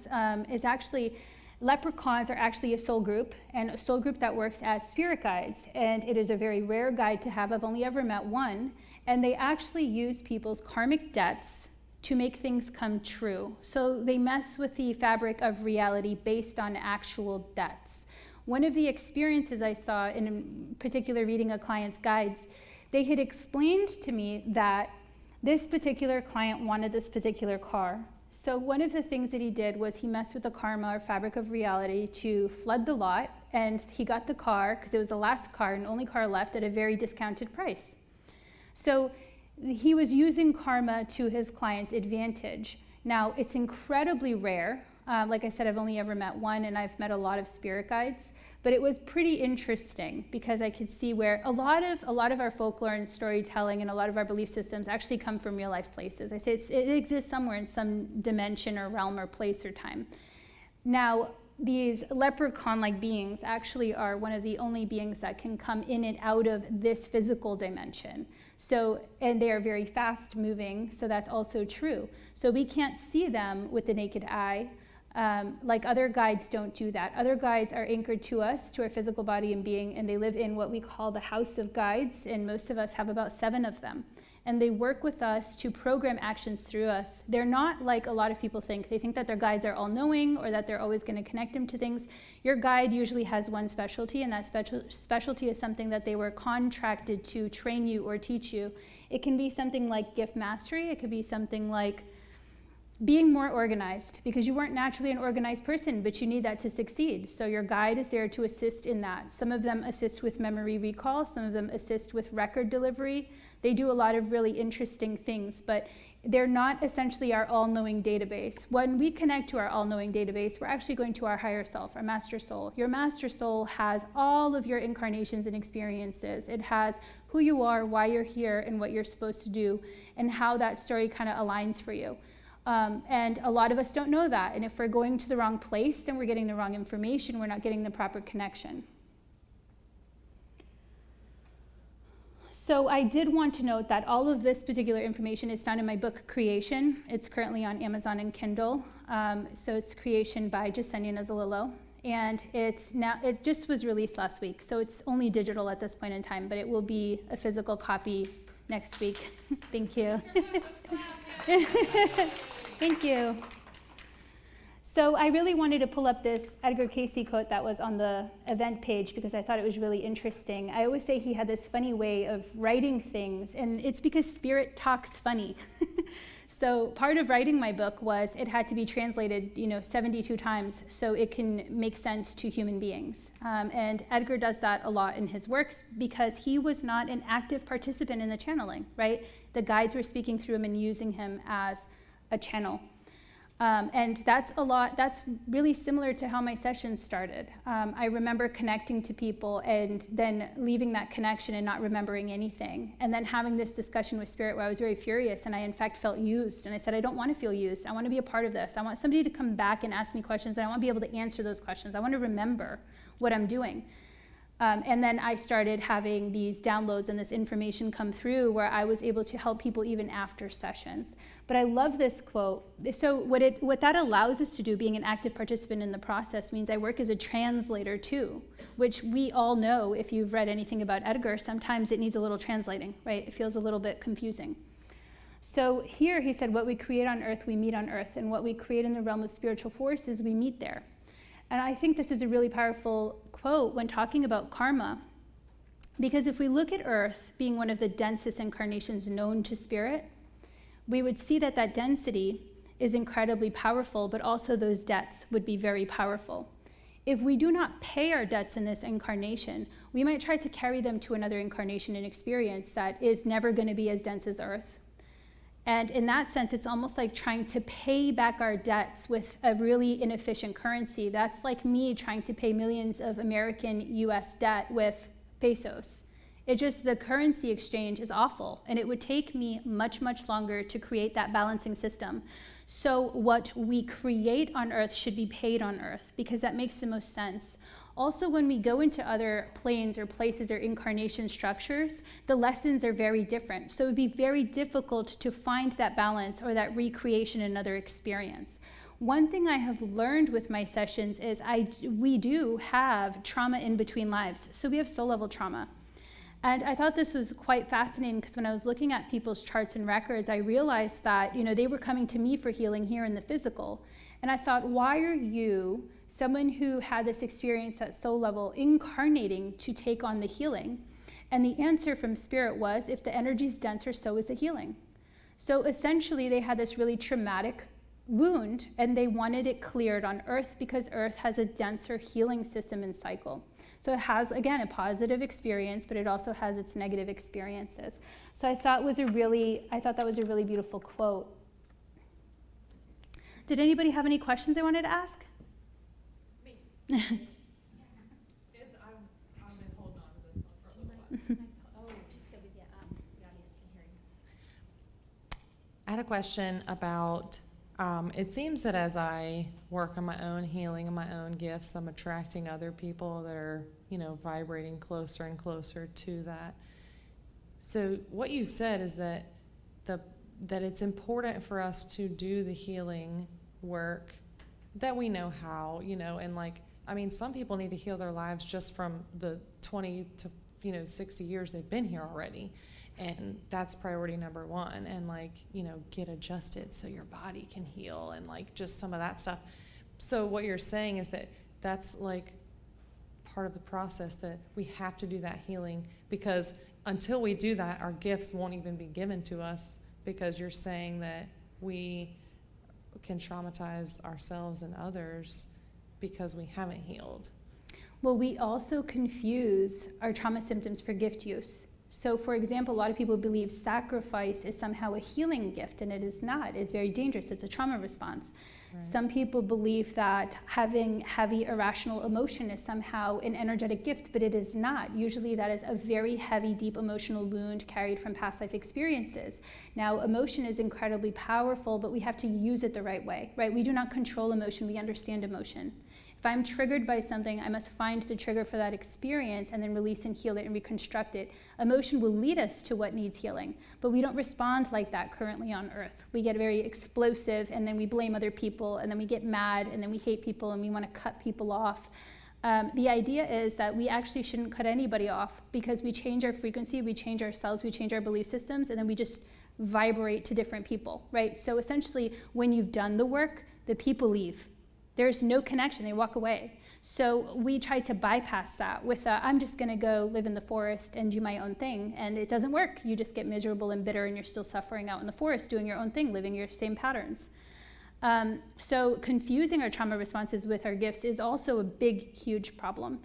is actually, leprechauns are actually a soul group, and a soul group that works as spirit guides. And it is a very rare guide to have. I've only ever met one. And they actually use people's karmic debts to make things come true. So they mess with the fabric of reality based on actual debts. One of the experiences I saw in particular reading a client's guides, they had explained to me that this particular client wanted this particular car. So one of the things that he did was he messed with the karma or fabric of reality to flood the lot, and he got the car, because it was the last car and only car left, at a very discounted price. So he was using karma to his client's advantage. Now, it's incredibly rare. Like I said, I've only ever met one, and I've met a lot of spirit guides. But it was pretty interesting because I could see where a lot of our folklore and storytelling and a lot of our belief systems actually come from real life places. I say it exists somewhere in some dimension or realm or place or time. Now, these leprechaun-like beings actually are one of the only beings that can come in and out of this physical dimension. So, and they are very fast moving, so that's also true. So we can't see them with the naked eye. Like other guides don't do that. Other guides are anchored to us, to our physical body and being, and they live in what we call the house of guides, and most of us have about 7 of them. And they work with us to program actions through us. They're not like a lot of people think. They think that their guides are all-knowing or that they're always going to connect them to things. Your guide usually has one specialty, and that specialty is something that they were contracted to train you or teach you. It can be something like gift mastery. It could be something like being more organized, because you weren't naturally an organized person, but you need that to succeed. So your guide is there to assist in that. Some of them assist with memory recall. Some of them assist with record delivery. They do a lot of really interesting things, but they're not essentially our all-knowing database. When we connect to our all-knowing database, we're actually going to our higher self, our master soul. Your master soul has all of your incarnations and experiences. It has who you are, why you're here, and what you're supposed to do, and how that story kind of aligns for you. And a lot of us don't know that. And if we're going to the wrong place, then we're getting the wrong information. We're not getting the proper connection. So I did want to note that all of this particular information is found in my book, Creation. It's currently on Amazon and Kindle. So it's Creation by Jessenia Nozzolillo. And it just was released last week. So it's only digital at this point in time, but it will be a physical copy next week. Thank you. Thank you. So I really wanted to pull up this Edgar Cayce quote that was on the event page because I thought it was really interesting. I always say he had this funny way of writing things, and it's because spirit talks funny. So part of writing my book was it had to be translated, 72 times so it can make sense to human beings. And Edgar does that a lot in his works because he was not an active participant in the channeling, right? The guides were speaking through him and using him as a channel. And that's really similar to how my sessions started. I remember connecting to people and then leaving that connection and not remembering anything. And then having this discussion with Spirit where I was very furious and I in fact felt used. And I said, I don't want to feel used. I want to be a part of this. I want somebody to come back and ask me questions and I want to be able to answer those questions. I want to remember what I'm doing. And then I started having these downloads and this information come through where I was able to help people even after sessions. But I love this quote. So what that allows us to do, being an active participant in the process, means I work as a translator too, which we all know if you've read anything about Edgar, sometimes it needs a little translating, right? It feels a little bit confusing. So here he said, what we create on earth, we meet on earth, and what we create in the realm of spiritual forces, we meet there. And I think this is a really powerful quote when talking about karma, because if we look at Earth being one of the densest incarnations known to Spirit, we would see that that density is incredibly powerful, but also those debts would be very powerful. If we do not pay our debts in this incarnation, we might try to carry them to another incarnation and experience that is never going to be as dense as Earth. And in that sense, it's almost like trying to pay back our debts with a really inefficient currency. That's like me trying to pay millions of American US debt with pesos. The currency exchange is awful, and it would take me much, much longer to create that balancing system. So what we create on Earth should be paid on Earth, because that makes the most sense. Also, when we go into other planes or places or incarnation structures, the lessons are very different. So it would be very difficult to find that balance or that recreation in another experience. One thing I have learned with my sessions is we do have trauma in between lives. So we have soul level trauma. And I thought this was quite fascinating because when I was looking at people's charts and records, I realized that, they were coming to me for healing here in the physical. And I thought, why are you, someone who had this experience at soul level, incarnating to take on the healing? And the answer from spirit was, if the energy is denser, so is the healing. So essentially, they had this really traumatic wound, and they wanted it cleared on Earth because Earth has a denser healing system and cycle. So it has, again, a positive experience, but it also has its negative experiences. So I thought that was a really beautiful quote. Did anybody have any questions they wanted to ask? Me. I've been holding on to this one for a little while. Just so the audience can hear you. I had a question about, it seems that as I work on my own healing and my own gifts, I'm attracting other people that are, vibrating closer and closer to that. So what you said is that that it's important for us to do the healing work, that we know how, and some people need to heal their lives just from the 20 to 60 years they've been here already. And that's priority number one. And get adjusted so your body can heal and just some of that stuff. So what you're saying is that that's part of the process, that we have to do that healing, because until we do that, our gifts won't even be given to us, because you're saying that we can traumatize ourselves and others because we haven't healed. Well, we also confuse our trauma symptoms for gift use. So, for example, a lot of people believe sacrifice is somehow a healing gift, and it is not. It's very dangerous. It's a trauma response. Right. Some people believe that having heavy irrational emotion is somehow an energetic gift, but it is not. Usually that is a very heavy, deep emotional wound carried from past life experiences. Now, emotion is incredibly powerful, but we have to use it the right way, right? We do not control emotion. We understand emotion. If I'm triggered by something, I must find the trigger for that experience and then release and heal it and reconstruct it. Emotion will lead us to what needs healing, but we don't respond like that currently on Earth. We get very explosive, and then we blame other people, and then we get mad, and then we hate people, and we want to cut people off. The idea is that we actually shouldn't cut anybody off, because we change our frequency, we change ourselves, we change our belief systems, and then we just vibrate to different people, right? So essentially, when you've done the work, the people leave. There's no connection, they walk away. So we try to bypass that with, I'm just gonna go live in the forest and do my own thing, and it doesn't work. You just get miserable and bitter, and you're still suffering out in the forest, doing your own thing, living your same patterns. So confusing our trauma responses with our gifts is also a big, huge problem.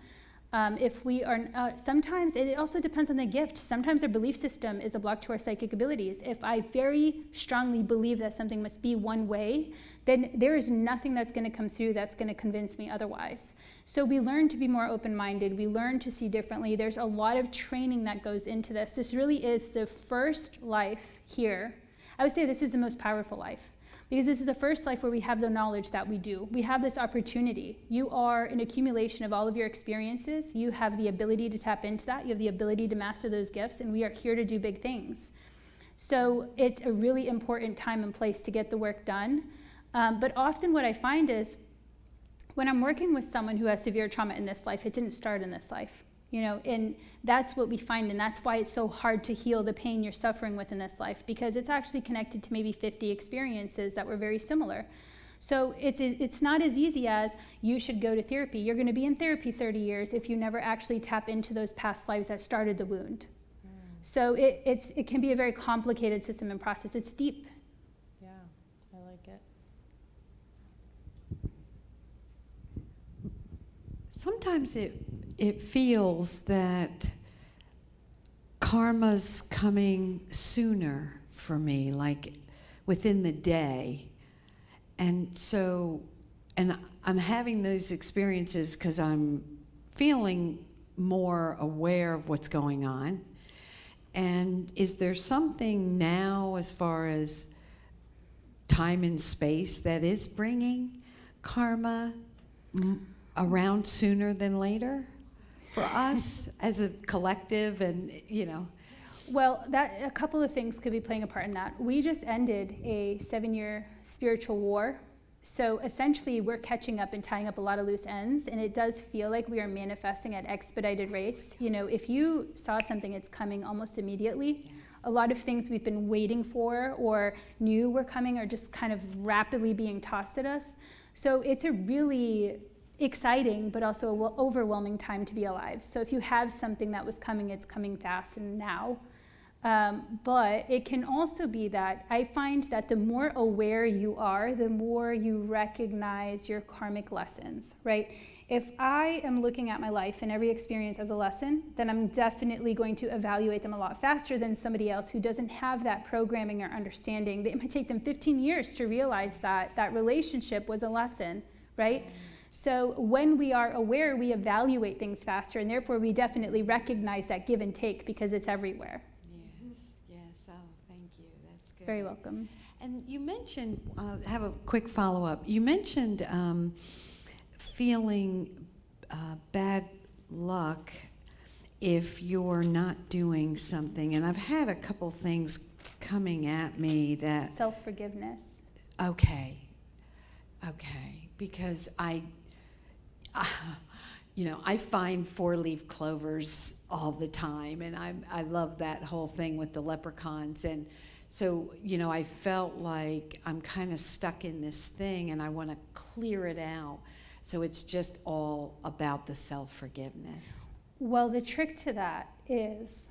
If we are, sometimes it also depends on the gift. Sometimes our belief system is a block to our psychic abilities. If I very strongly believe that something must be one way, then there is nothing that's going to come through that's going to convince me otherwise. So we learn to be more open-minded. We learn to see differently. There's a lot of training that goes into this. This really is the first life here. I would say this is the most powerful life, because this is the first life where we have the knowledge that we do. We have this opportunity. You are an accumulation of all of your experiences. You have the ability to tap into that. You have the ability to master those gifts, and we are here to do big things. So it's a really important time and place to get the work done. But often what I find is, when I'm working with someone who has severe trauma in this life, it didn't start in this life. And that's what we find, and that's why it's so hard to heal the pain you're suffering with in this life, because it's actually connected to maybe 50 experiences that were very similar. So it's not as easy as you should go to therapy. You're going to be in therapy 30 years if you never actually tap into those past lives that started the wound. So it can be a very complicated system and process. It's deep. Yeah, I like it. Sometimes it feels that karma's coming sooner for me, like within the day. And I'm having those experiences because I'm feeling more aware of what's going on. And is there something now as far as time and space that is bringing karma around sooner than later for us as a collective, and Well, a couple of things could be playing a part in that. We just ended a 7-year spiritual war. So essentially, we're catching up and tying up a lot of loose ends, and it does feel like we are manifesting at expedited rates. If you saw something, it's coming almost immediately. Yes. A lot of things we've been waiting for or knew were coming are just kind of rapidly being tossed at us. So it's a really exciting but also overwhelming time to be alive. So if you have something that was coming, it's coming fast and now. But it can also be that I find that the more aware you are, the more you recognize your karmic lessons, right? If I am looking at my life and every experience as a lesson, then I'm definitely going to evaluate them a lot faster than somebody else who doesn't have that programming or understanding. It might take them 15 years to realize that that relationship was a lesson, right? So when we are aware, we evaluate things faster, and therefore we definitely recognize that give and take because it's everywhere. Yes. Oh, thank you. That's good. Very welcome. And you mentioned, have a quick follow-up. You mentioned feeling bad luck if you're not doing something. And I've had a couple things coming at me that... Self-forgiveness. Okay. Because I find 4-leaf clovers all the time, and I love that whole thing with the leprechauns. And so, I felt like I'm kind of stuck in this thing, and I want to clear it out. So it's just all about the self-forgiveness. Well, the trick to that is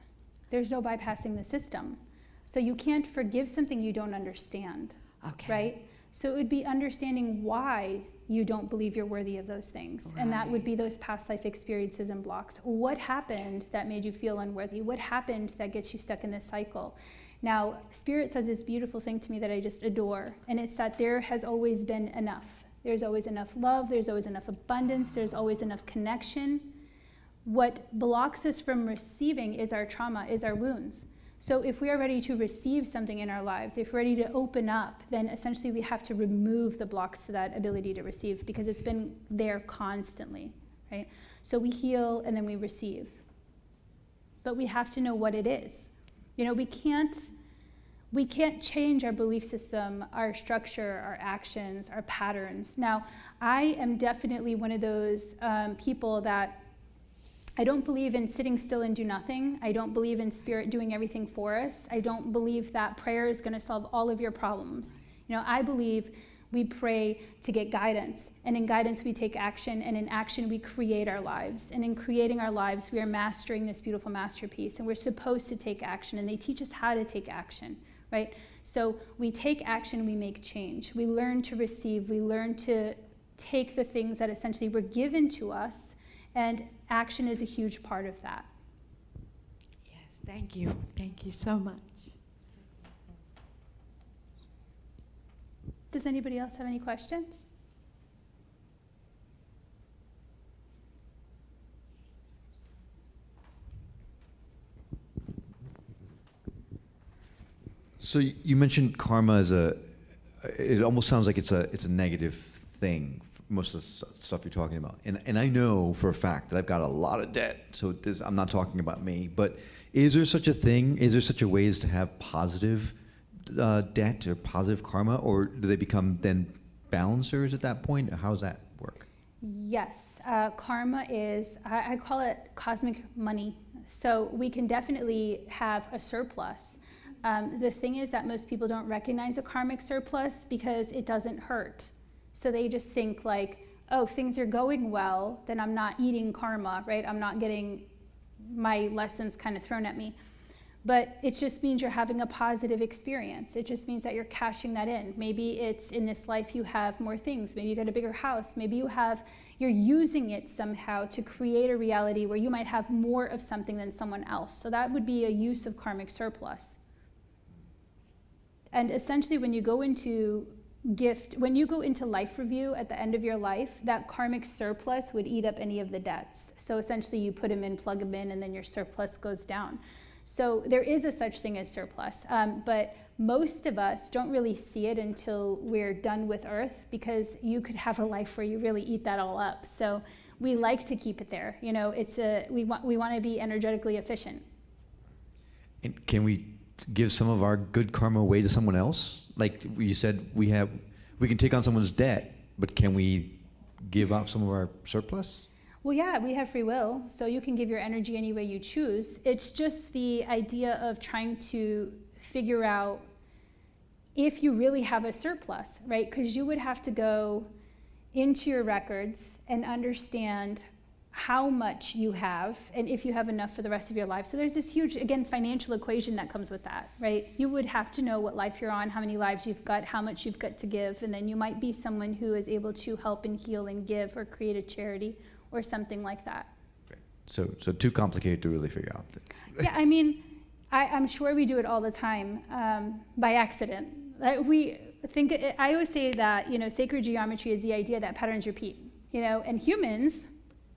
there's no bypassing the system. So you can't forgive something you don't understand, Okay. right? So it would be understanding why you don't believe you're worthy of those things. Right. And that would be those past life experiences and blocks. What happened that made you feel unworthy? What happened that gets you stuck in this cycle? Now, Spirit says this beautiful thing to me that I just adore, and it's that there has always been enough. There's always enough love, there's always enough abundance, there's always enough connection. What blocks us from receiving is our trauma, is our wounds. So if we are ready to receive something in our lives, if we're ready to open up, then essentially we have to remove the blocks to that ability to receive because it's been there constantly, right? So we heal and then we receive. But we have to know what it is. We can't change our belief system, our structure, our actions, our patterns. Now, I am definitely one of those people that I don't believe in sitting still and do nothing. I don't believe in Spirit doing everything for us. I don't believe that prayer is going to solve all of your problems. I believe we pray to get guidance, and in guidance we take action, and in action we create our lives. And in creating our lives, we are mastering this beautiful masterpiece, and we're supposed to take action, and they teach us how to take action, right? So we take action, we make change. We learn to receive, we learn to take the things that essentially were given to us, and action is a huge part of that. Yes, thank you. Thank you so much. Does anybody else have any questions? So you mentioned karma as it almost sounds like it's a negative thing, most of the stuff you're talking about. And I know for a fact that I've got a lot of debt, so I'm not talking about me, but is there such a thing? Is there such a way as to have positive debt or positive karma, or do they become then balancers at that point? How does that work? Yes, karma is, I call it cosmic money. So we can definitely have a surplus. The thing is that most people don't recognize a karmic surplus because it doesn't hurt. So they just think like, oh, things are going well, then I'm not eating karma, right? I'm not getting my lessons kind of thrown at me. But it just means you're having a positive experience. It just means that you're cashing that in. Maybe it's in this life you have more things. Maybe you got a bigger house. Maybe you're using it somehow to create a reality where you might have more of something than someone else. So that would be a use of karmic surplus. And essentially when you go into life review at the end of your life, that karmic surplus would eat up any of the debts. So essentially you put them in, plug them in, and then your surplus goes down. So there is a such thing as surplus, but most of us don't really see it until we're done with Earth, because you could have a life where you really eat that all up. So we like to keep it there. You know, we want to be energetically efficient. And can we give some of our good karma away to someone else? Like you said, we can take on someone's debt, but can we give off some of our surplus? Well, yeah, we have free will, so you can give your energy any way you choose. It's just the idea of trying to figure out if you really have a surplus, right? Because you would have to go into your records and understand how much you have and if you have enough for the rest of your life. So there's this huge, again, financial equation that comes with that, right? You would have to know what life you're on, how many lives you've got, how much you've got to give, and then you might be someone who is able to help and heal and give or create a charity or something like that. So too complicated to really figure out. Yeah, I mean, I'm sure we do it all the time by accident. I always say that, you know, sacred geometry is the idea that patterns repeat, you know, and humans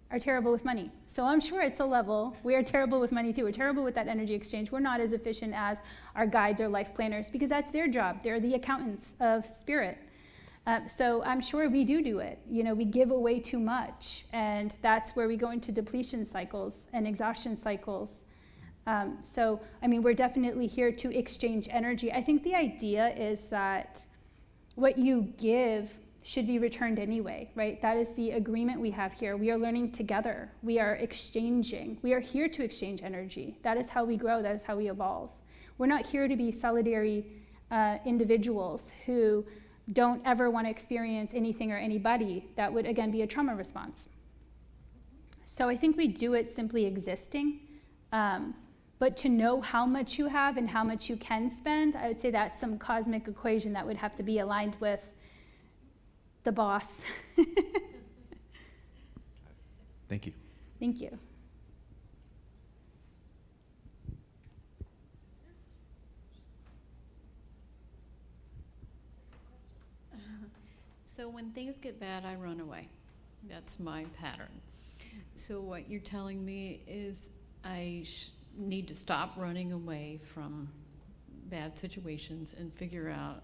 are terrible with money. So I'm sure at some level, we are terrible with money too. We're terrible with that energy exchange. We're not as efficient as our guides or life planners, because that's their job. They're the accountants of spirit. So I'm sure we do it. You know, we give away too much, and that's where we go into depletion cycles and exhaustion cycles. So, I mean, we're definitely here to exchange energy. I think the idea is that what you give should be returned anyway, right? That is the agreement we have here. We are learning together. We are exchanging. We are here to exchange energy. That is how we grow. That is how we evolve. We're not here to be solitary individuals who don't ever want to experience anything or anybody. That would, again, be a trauma response. So I think we do it simply existing. But to know how much you have and how much you can spend, I would say that's some cosmic equation that would have to be aligned with the boss. Thank you. Thank you. So when things get bad, I run away. That's my pattern. So what you're telling me is I need to stop running away from bad situations and figure out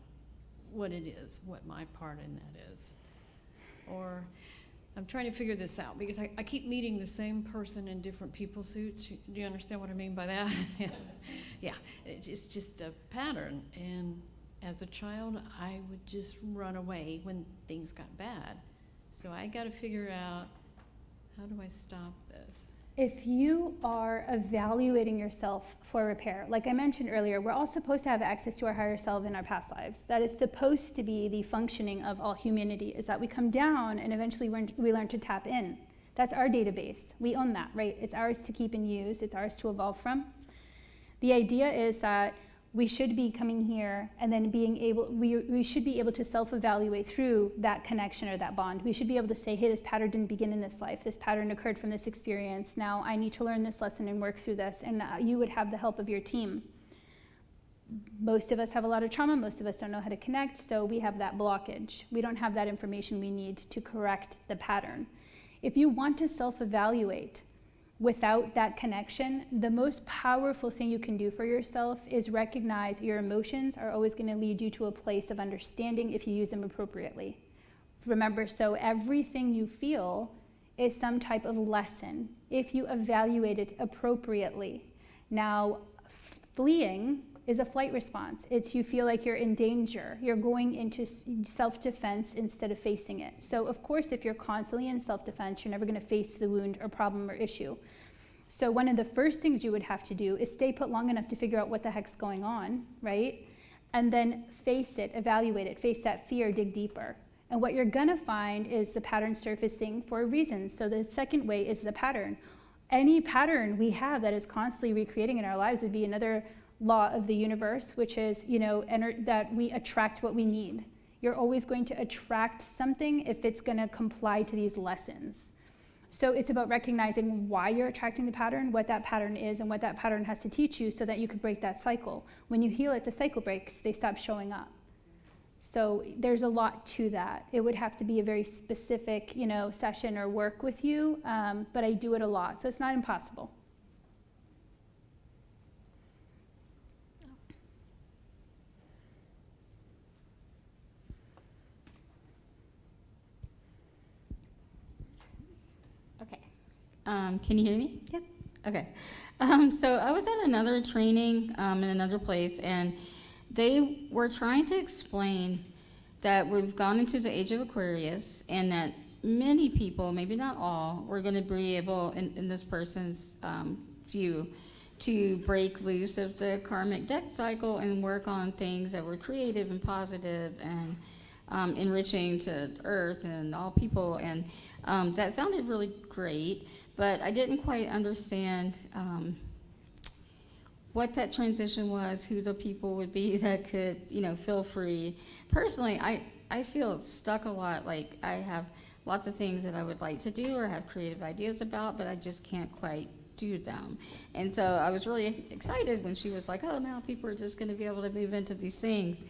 what it is, what my part in that is. Or I'm trying to figure this out because I keep meeting the same person in different people suits. Do you understand what I mean by that? Yeah, it's just a pattern. And as a child, I would just run away when things got bad. So I got to figure out, how do I stop this? If you are evaluating yourself for repair, like I mentioned earlier, we're all supposed to have access to our higher self in our past lives. That is supposed to be the functioning of all humanity, is that we come down and eventually we learn to tap in. That's our database. We own that, right? It's ours to keep and use. It's ours to evolve from. The idea is that we should be coming here and then we should be able to self-evaluate through that connection or that bond. We should be able to say, hey, this pattern didn't begin in this life. This pattern occurred from this experience. Now I need to learn this lesson and work through this. And you would have the help of your team. Most of us have a lot of trauma. Most of us don't know how to connect. So we have that blockage. We don't have that information we need to correct the pattern. If you want to self-evaluate, without that connection, the most powerful thing you can do for yourself is recognize your emotions are always going to lead you to a place of understanding if you use them appropriately. Remember, so everything you feel is some type of lesson if you evaluate it appropriately. Now, fleeing is a flight response. It's you feel like you're in danger. You're going into self-defense instead of facing it. So of course, if you're constantly in self-defense, you're never gonna face the wound or problem or issue. So one of the first things you would have to do is stay put long enough to figure out what the heck's going on, right? And then face it, evaluate it, face that fear, dig deeper. And what you're gonna find is the pattern surfacing for a reason. So the second way is the pattern. Any pattern we have that is constantly recreating in our lives would be another law of the universe, which is, you know, that we attract what we need. You're always going to attract something if it's going to comply to these lessons. So it's about recognizing why you're attracting the pattern, what that pattern is, and what that pattern has to teach you so that you can break that cycle. When you heal it, the cycle breaks, they stop showing up. So there's a lot to that. It would have to be a very specific, you know, session or work with you, but I do it a lot, so it's not impossible. Can you hear me? Yep. Okay. So I was at another training in another place, and they were trying to explain that we've gone into the age of Aquarius, and that many people, maybe not all, were going to be able, in this person's view, to break loose of the karmic death cycle and work on things that were creative and positive and enriching to Earth and all people. And that sounded really great, but I didn't quite understand what that transition was, who the people would be that could, feel free. Personally, I feel stuck a lot. Like, I have lots of things that I would like to do or have creative ideas about, but I just can't quite do them. And so I was really excited when she was like, oh, now people are just going to be able to move into these things.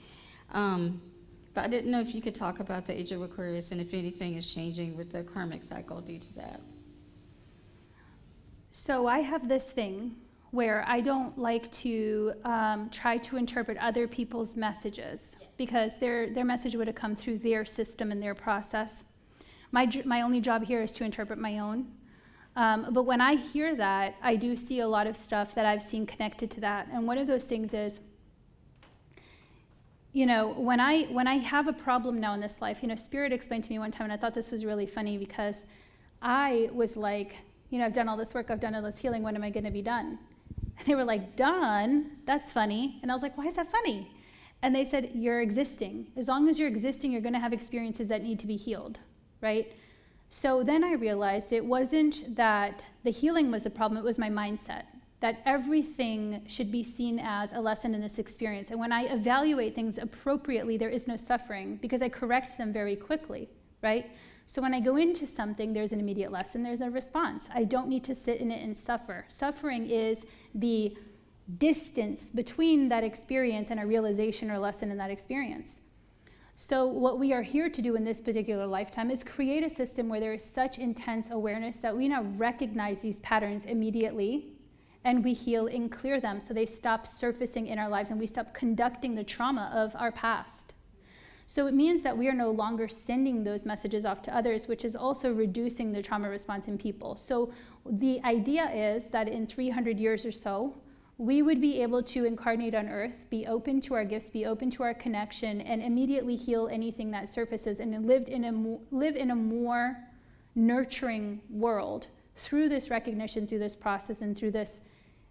But I didn't know if you could talk about the age of Aquarius and if anything is changing with the karmic cycle due to that. So I have this thing where I don't like to try to interpret other people's messages, because their message would have come through their system and their process. My only job here is to interpret my own. But when I hear that, I do see a lot of stuff that I've seen connected to that. And one of those things is, when I have a problem now in this life, Spirit explained to me one time, and I thought this was really funny, because I was like, I've done all this work, I've done all this healing, when am I going to be done? And they were like, done? That's funny. And I was like, why is that funny? And they said, you're existing. As long as you're existing, you're going to have experiences that need to be healed, right? So then I realized it wasn't that the healing was a problem, it was my mindset. That everything should be seen as a lesson in this experience. And when I evaluate things appropriately, there is no suffering, because I correct them very quickly, right? So when I go into something, there's an immediate lesson, there's a response. I don't need to sit in it and suffer. Suffering is the distance between that experience and a realization or lesson in that experience. So what we are here to do in this particular lifetime is create a system where there is such intense awareness that we now recognize these patterns immediately, and we heal and clear them so they stop surfacing in our lives and we stop conducting the trauma of our past. So it means that we are no longer sending those messages off to others, which is also reducing the trauma response in people. So the idea is that in 300 years or so, we would be able to incarnate on Earth, be open to our gifts, be open to our connection, and immediately heal anything that surfaces, and live in a more nurturing world through this recognition, through this process, and through this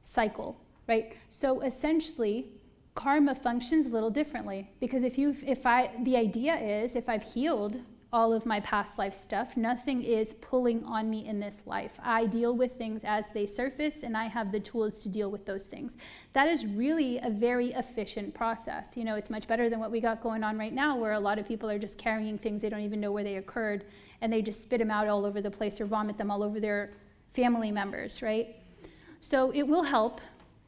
cycle, right? So essentially, karma functions a little differently, because the idea is, if I've healed all of my past life stuff, nothing is pulling on me in this life. I deal with things as they surface, and I have the tools to deal with those things. That is really a very efficient process. It's much better than what we got going on right now, where a lot of people are just carrying things, they don't even know where they occurred, and they just spit them out all over the place or vomit them all over their family members, right? So it will help.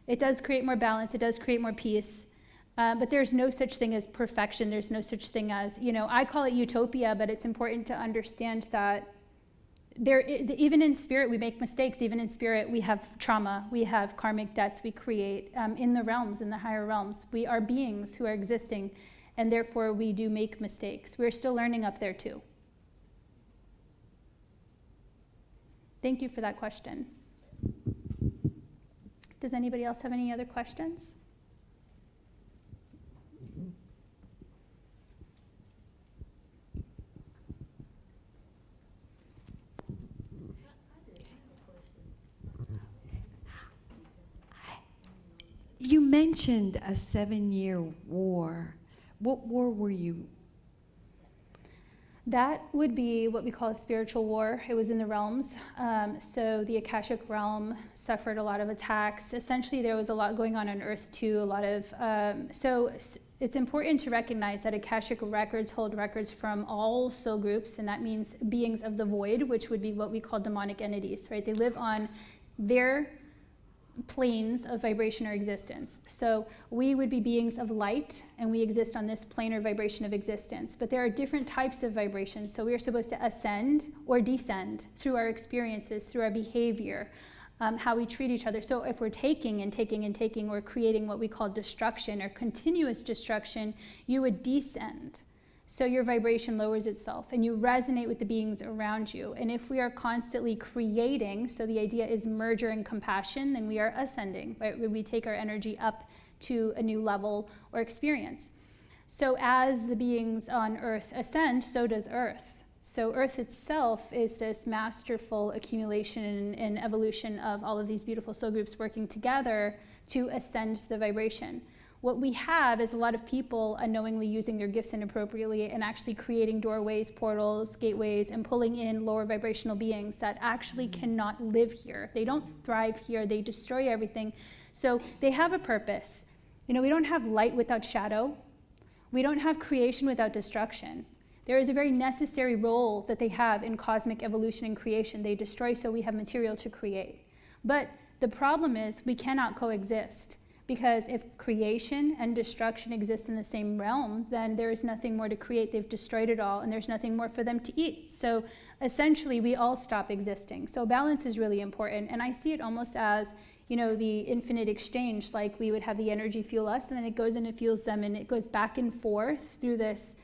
It does create more balance, it does create more peace. But there's no such thing as perfection. There's no such thing as, I call it utopia, but it's important to understand that even in spirit, we make mistakes. Even in spirit, we have trauma. We have karmic debts we create in the realms, in the higher realms. We are beings who are existing, and therefore we do make mistakes. We're still learning up there too. Thank you for that question. Does anybody else have any other questions? You mentioned a 7-year war. What war were you? That would be what we call a spiritual war. It was in the realms. So the Akashic realm suffered a lot of attacks. Essentially, there was a lot going on Earth too. So it's important to recognize that Akashic records hold records from all soul groups, and that means beings of the void, which would be what we call demonic entities, right? They live on their planes of vibration or existence. So we would be beings of light, and we exist on this plane or vibration of existence. But there are different types of vibrations. So we are supposed to ascend or descend through our experiences, through our behavior, how we treat each other. So if we're taking and taking and taking, or creating what we call destruction or continuous destruction, you would descend. So your vibration lowers itself and you resonate with the beings around you. And if we are constantly creating, so the idea is merger and compassion, then we are ascending, right? We take our energy up to a new level or experience. So as the beings on Earth ascend, so does Earth. So Earth itself is this masterful accumulation and evolution of all of these beautiful soul groups working together to ascend the vibration. What we have is a lot of people unknowingly using their gifts inappropriately and actually creating doorways, portals, gateways, and pulling in lower vibrational beings that actually cannot live here. They don't thrive here, they destroy everything. So they have a purpose. You know, we don't have light without shadow. We don't have creation without destruction. There is a very necessary role that they have in cosmic evolution and creation. They destroy so we have material to create. But the problem is we cannot coexist, because if creation and destruction exist in the same realm, then there is nothing more to create. They've destroyed it all and there's nothing more for them to eat. So essentially we all stop existing. So balance is really important. And I see it almost as, you know, the infinite exchange, like we would have the energy fuel us and then it goes in and fuels them and it goes back and forth through this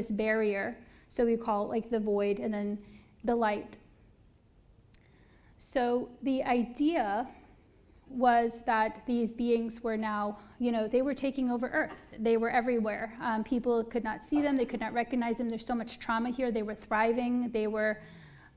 barrier. So we call it like the void and then the light. So the idea was that these beings were now, you know, they were taking over Earth. They were everywhere. People could not see them. They could not recognize them. There's so much trauma here. They were thriving. They were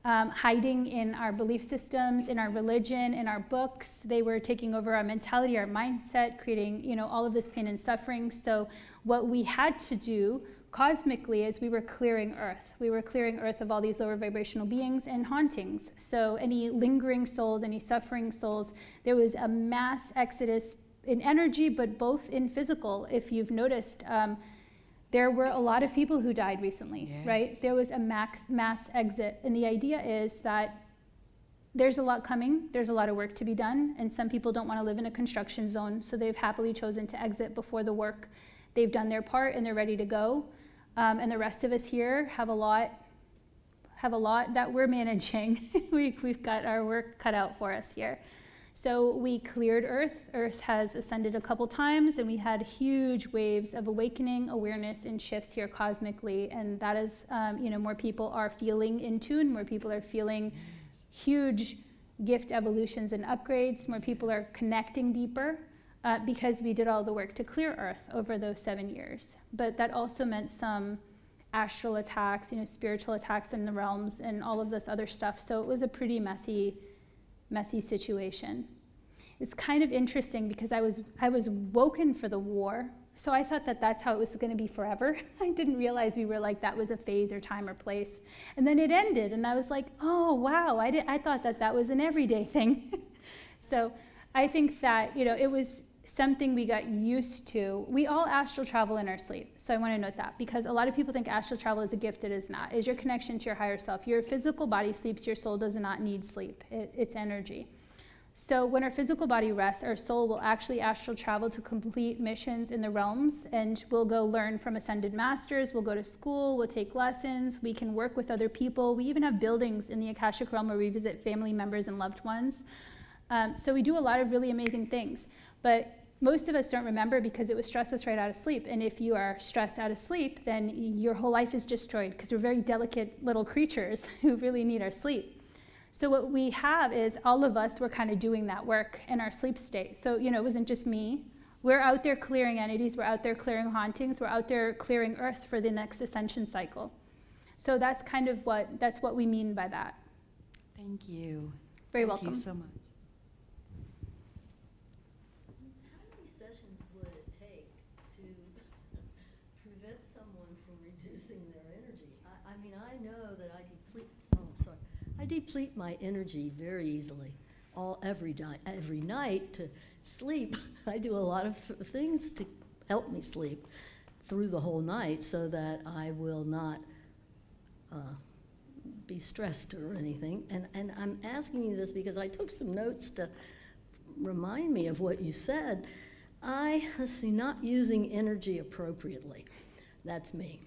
hiding in our belief systems, in our religion, in our books. They were taking over our mentality, our mindset, creating, you know, all of this pain and suffering. So what we had to do cosmically is we were clearing Earth. We were clearing Earth of all these lower vibrational beings and hauntings. So any lingering souls, any suffering souls, there was a mass exodus in energy, but both in physical. If you've noticed, there were a lot of people who died recently, Yes. right? There was a mass exit. And the idea is that there's a lot coming, there's a lot of work to be done, and some people don't want to live in a construction zone, so they've happily chosen to exit before the work. They've done their part and they're ready to go. And the rest of us here have a lot that we're managing. We've got our work cut out for us here. So we cleared Earth. Earth has ascended a couple times, and we had huge waves of awakening, awareness, and shifts here cosmically. And that is, you know, more people are feeling in tune, more people are feeling huge gift evolutions and upgrades, more people are connecting deeper. Because we did all the work to clear Earth over those 7 years. But that also meant some astral attacks, you know, spiritual attacks in the realms and all of this other stuff. So it was a pretty messy situation. It's kind of interesting because I was woken for the war. So I thought that that's how it was going to be forever. I didn't realize we were like, that was a phase or time or place. And then it ended and I was like, oh, wow, I thought that was an everyday thing. So I think that, you know, it was something we got used to. We all astral travel in our sleep. So I want to note that because a lot of people think astral travel is a gift. It is not. It is your connection to your higher self. Your physical body sleeps. Your soul does not need sleep. It's energy. So when our physical body rests, our soul will actually astral travel to complete missions in the realms, and we'll go learn from ascended masters. We'll go to school. We'll take lessons. We can work with other people. We even have buildings in the Akashic realm where we visit family members and loved ones. So we do a lot of really amazing things. But most of us don't remember because it would stress us right out of sleep. And if you are stressed out of sleep, then your whole life is destroyed because we're very delicate little creatures who really need our sleep. So what we have is all of us were kind of doing that work in our sleep state. So, you know, it wasn't just me. We're out there clearing entities. We're out there clearing hauntings. We're out there clearing Earth for the next ascension cycle. So that's kind of what we mean by that. Thank you. Very Thank welcome. you so much. How many sessions would it take to prevent someone from reducing their energy? I mean, I know that I deplete my energy very easily, every night to sleep. I do a lot of things to help me sleep through the whole night so that I will not be stressed or anything. And I'm asking you this because I took some notes to remind me of what you said. Not using energy appropriately. That's me.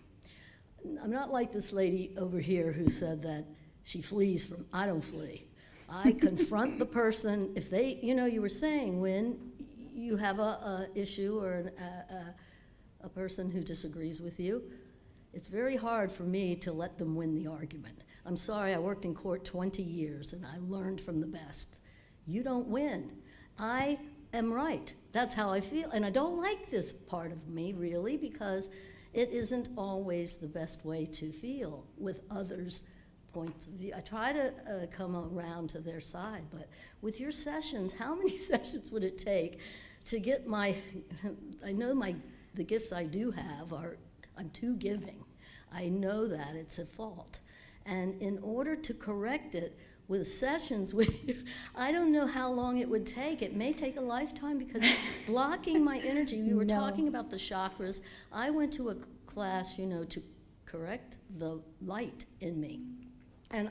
I'm not like this lady over here who said that she flees from, I don't flee. I confront the person. If they, you know, you were saying when you have a issue or a person who disagrees with you, It's very hard for me to let them win the argument. I'm sorry, I worked in court 20 years and I learned from the best. You don't win. I am right. That's how I feel. And I don't like this part of me, really, because it isn't always the best way to feel with others' points of view. I try to come around to their side, but with your sessions, how many sessions would it take to get I know the gifts I do have I'm too giving. I know that it's a fault. And in order to correct it with sessions with you, I don't know how long it would take. It may take a lifetime because blocking my energy. You were talking about the chakras. I went to a class, to correct the light in me. And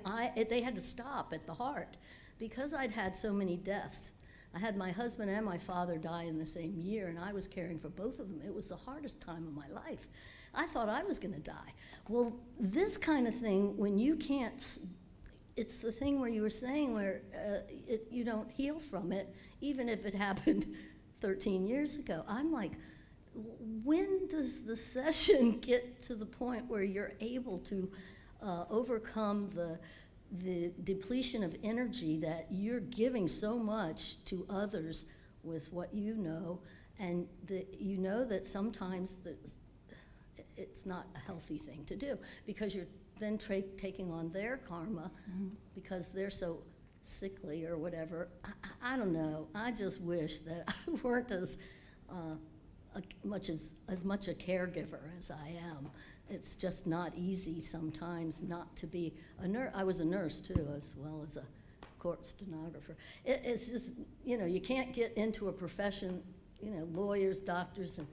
they had to stop at the heart because I'd had so many deaths. I had my husband and my father die in the same year, and I was caring for both of them. It was the hardest time of my life. I thought I was going to die. Well, this kind of thing, when you can't, it's the thing where you were saying where you don't heal from it, even if it happened 13 years ago. I'm like, when does the session get to the point where you're able to overcome the depletion of energy that you're giving so much to others with what you know, and you know that sometimes it's not a healthy thing to do because you're then taking on their karma because they're so sickly or whatever. I don't know. I just wish that I weren't as much a caregiver as I am. It's just not easy sometimes not to be a nurse. I was a nurse too, as well as a court stenographer. It's just, you can't get into a profession, lawyers, doctors, and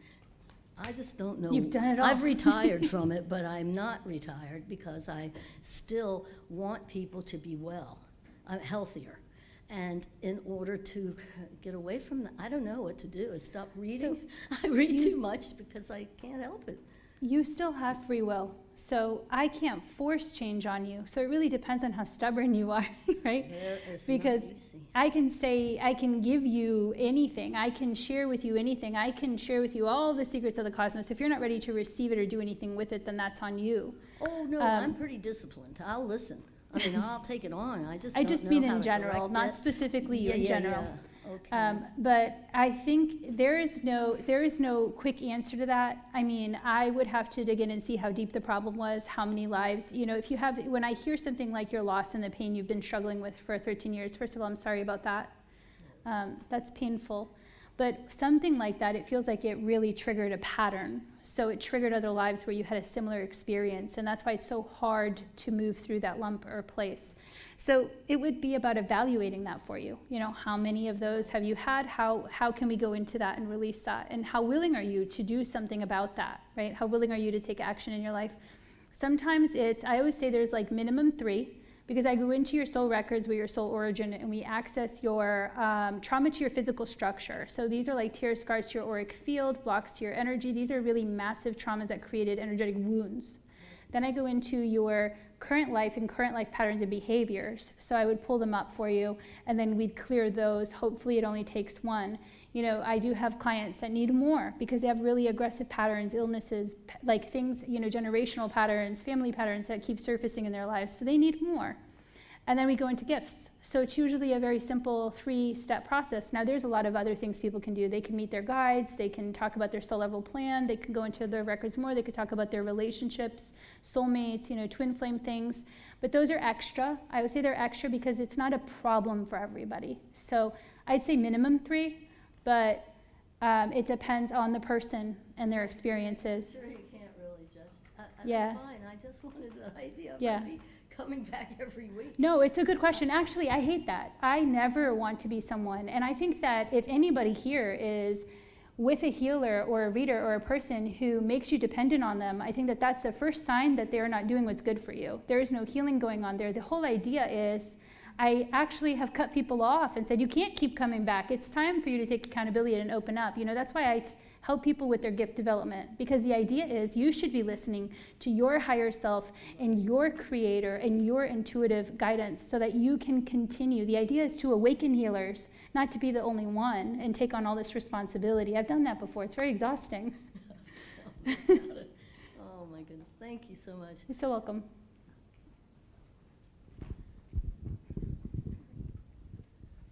I just don't know. You've done it all. I've retired from it, but I'm not retired because I still want people to be well, healthier. And in order to get away from that, I don't know what to do. Is stop reading. I read too much because I can't help it. You still have free will, so I can't force change on you. So it really depends on how stubborn you are, right? Because I can say, I can give you anything. I can share with you anything. I can share with you all the secrets of the cosmos. If you're not ready to receive it or do anything with it, then that's on you. Oh, no, I'm pretty disciplined. I'll listen. I mean, I'll take it on. I just mean in general, not specifically you in general. Yeah. Okay. But I think there is no quick answer to that. I mean, I would have to dig in and see how deep the problem was, how many lives. When I hear something like your loss and the pain you've been struggling with for 13 years, first of all, I'm sorry about that. That's painful. But something like that, it feels like it really triggered a pattern. So it triggered other lives where you had a similar experience. And that's why it's so hard to move through that lump or place. So it would be about evaluating that for you. How many of those have you had? How can we go into that and release that? And how willing are you to do something about that, right? How willing are you to take action in your life? Sometimes I always say there's like minimum 3, because I go into your soul records with your soul origin and we access your trauma to your physical structure. So these are like tear scars to your auric field, blocks to your energy. These are really massive traumas that created energetic wounds. Then I go into your current life and current life patterns and behaviors. So I would pull them up for you and then we'd clear those. Hopefully it only takes one. I do have clients that need more because they have really aggressive patterns, illnesses, like things, generational patterns, family patterns that keep surfacing in their lives. So they need more. And then we go into gifts. So it's usually a very simple 3-step process. Now there's a lot of other things people can do. They can meet their guides, they can talk about their soul level plan, they can go into their records more, they could talk about their relationships, soulmates, twin flame things. But those are extra. I would say they're extra because it's not a problem for everybody. So I'd say minimum 3, but it depends on the person and their experiences. Sure, you can't really judge. Yeah. That's fine. I just wanted an idea of Yeah. maybe coming back every week. No, it's a good question. Actually, I hate that. I never want to be someone. And I think that if anybody here is with a healer or a reader or a person who makes you dependent on them, I think that that's the first sign that they're not doing what's good for you. There is no healing going on there. The whole idea is I actually have cut people off and said, you can't keep coming back. It's time for you to take accountability and open up. That's why I help people with their gift development, because the idea is you should be listening to your higher self and your creator and your intuitive guidance so that you can continue. The idea is to awaken healers, not to be the only one and take on all this responsibility. I've done that before. It's very exhausting. Oh my goodness. Thank you so much. You're so welcome.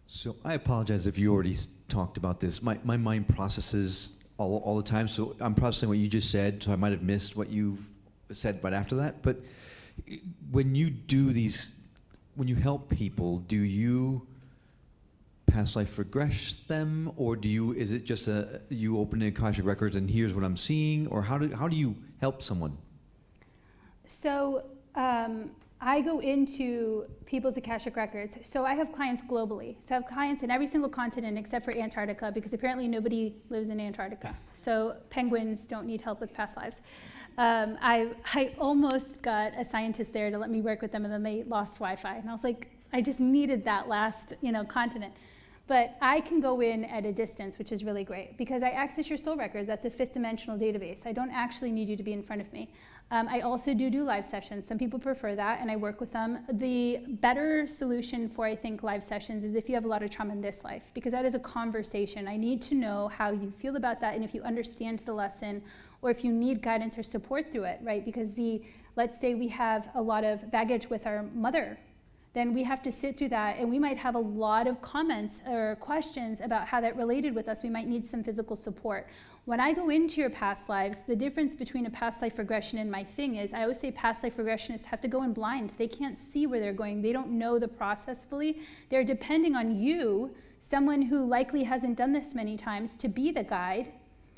So I apologize if you already talked about this. My mind processes all the time, so I'm processing what you just said, so I might have missed what you've said right after that. But when you do these, when you help people, do you past life regress them, or is it just you open the Akashic records and here's what I'm seeing, or how do you help someone? So I go into people's Akashic records. So I have clients globally. So I have clients in every single continent except for Antarctica, because apparently nobody lives in Antarctica. So penguins don't need help with past lives. I almost got a scientist there to let me work with them, and then they lost Wi-Fi. And I was like, I just needed that last, continent. But I can go in at a distance, which is really great, because I access your soul records. That's a 5th dimensional database. I don't actually need you to be in front of me. I also do live sessions. Some people prefer that, and I work with them. The better solution for, I think, live sessions is if you have a lot of trauma in this life, because that is a conversation. I need to know how you feel about that, and if you understand the lesson, or if you need guidance or support through it, right? Because let's say we have a lot of baggage with our mother, then we have to sit through that, and we might have a lot of comments or questions about how that related with us. We might need some physical support. When I go into your past lives, the difference between a past life regression and my thing is, I always say past life regressionists have to go in blind. They can't see where they're going. They don't know the process fully. They're depending on you, someone who likely hasn't done this many times, to be the guide,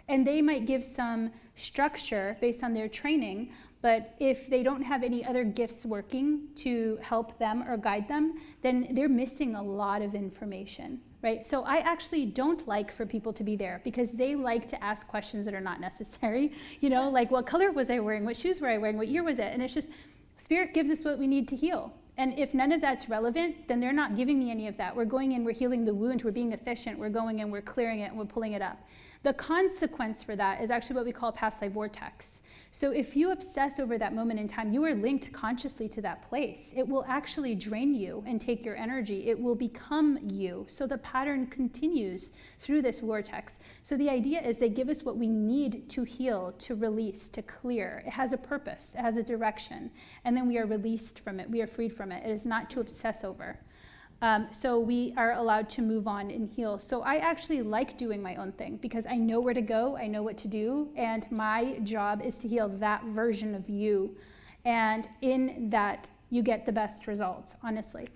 and they might give some structure based on their training. But if they don't have any other gifts working to help them or guide them, then they're missing a lot of information, right? So I actually don't like for people to be there, because they like to ask questions that are not necessary. Like, what color was I wearing? What shoes were I wearing? What year was it? And it's just, Spirit gives us what we need to heal. And if none of that's relevant, then they're not giving me any of that. We're going in, we're healing the wound, we're being efficient, we're going in, we're clearing it, and we're pulling it up. The consequence for that is actually what we call past life vortex. So if you obsess over that moment in time, you are linked consciously to that place. It will actually drain you and take your energy. It will become you. So the pattern continues through this vortex. So the idea is they give us what we need to heal, to release, to clear. It has a purpose, it has a direction, and then we are released from it. We are freed from it. It is not to obsess over. So we are allowed to move on and heal. So I actually like doing my own thing, because I know where to go, I know what to do, and my job is to heal that version of you. And in that, you get the best results, honestly.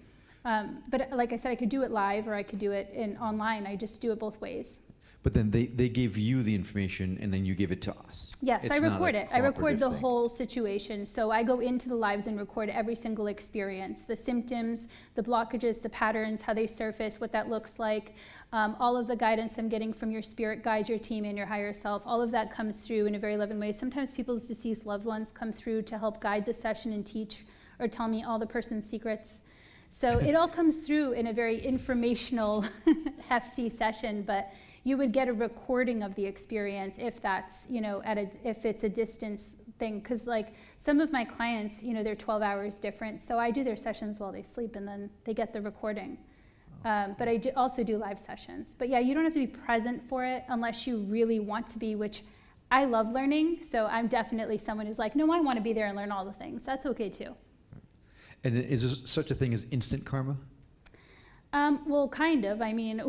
But like I said, I could do it live or I could do it online. I just do it both ways. But then they give you the information and then you give it to us. Yes, It's I not record a it. I record cooperative the thing. whole situation. So I go into the lives and record every single experience, the symptoms, the blockages, the patterns, how they surface, what that looks like, all of the guidance I'm getting from your spirit guides, your team, and your higher self. All of that comes through in a very loving way. Sometimes people's deceased loved ones come through to help guide the session and teach or tell me all the person's secrets. So it all comes through in a very informational, hefty session, but you would get a recording of the experience if that's, if it's a distance thing. Because like some of my clients, they're 12 hours different. So I do their sessions while they sleep, and then they get the recording. But I also do live sessions. But yeah, you don't have to be present for it unless you really want to be, which I love learning. So I'm definitely someone who's like, no, I want to be there and learn all the things. That's okay too. And is there such a thing as instant karma? Well, kind of. I mean,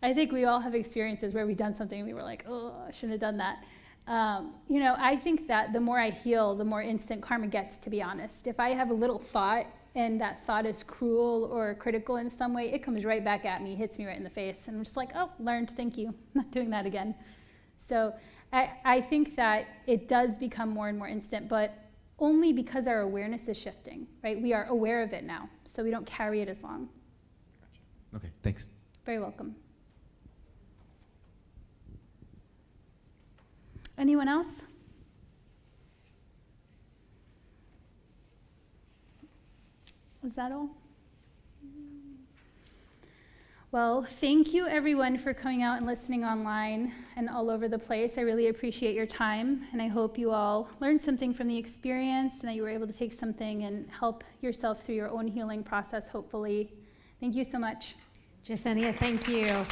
I think we all have experiences where we've done something and we were like, oh, I shouldn't have done that. I think that the more I heal, the more instant karma gets, to be honest. If I have a little thought and that thought is cruel or critical in some way, it comes right back at me, hits me right in the face. And I'm just like, oh, learned, thank you. I'm not doing that again. So I think that it does become more and more instant, but only because our awareness is shifting, right? We are aware of it now, so we don't carry it as long. Okay, thanks. Very welcome. Anyone else? Was that all? Well, thank you everyone for coming out and listening online and all over the place. I really appreciate your time, and I hope you all learned something from the experience and that you were able to take something and help yourself through your own healing process, hopefully. Thank you so much. Jessenia, thank you.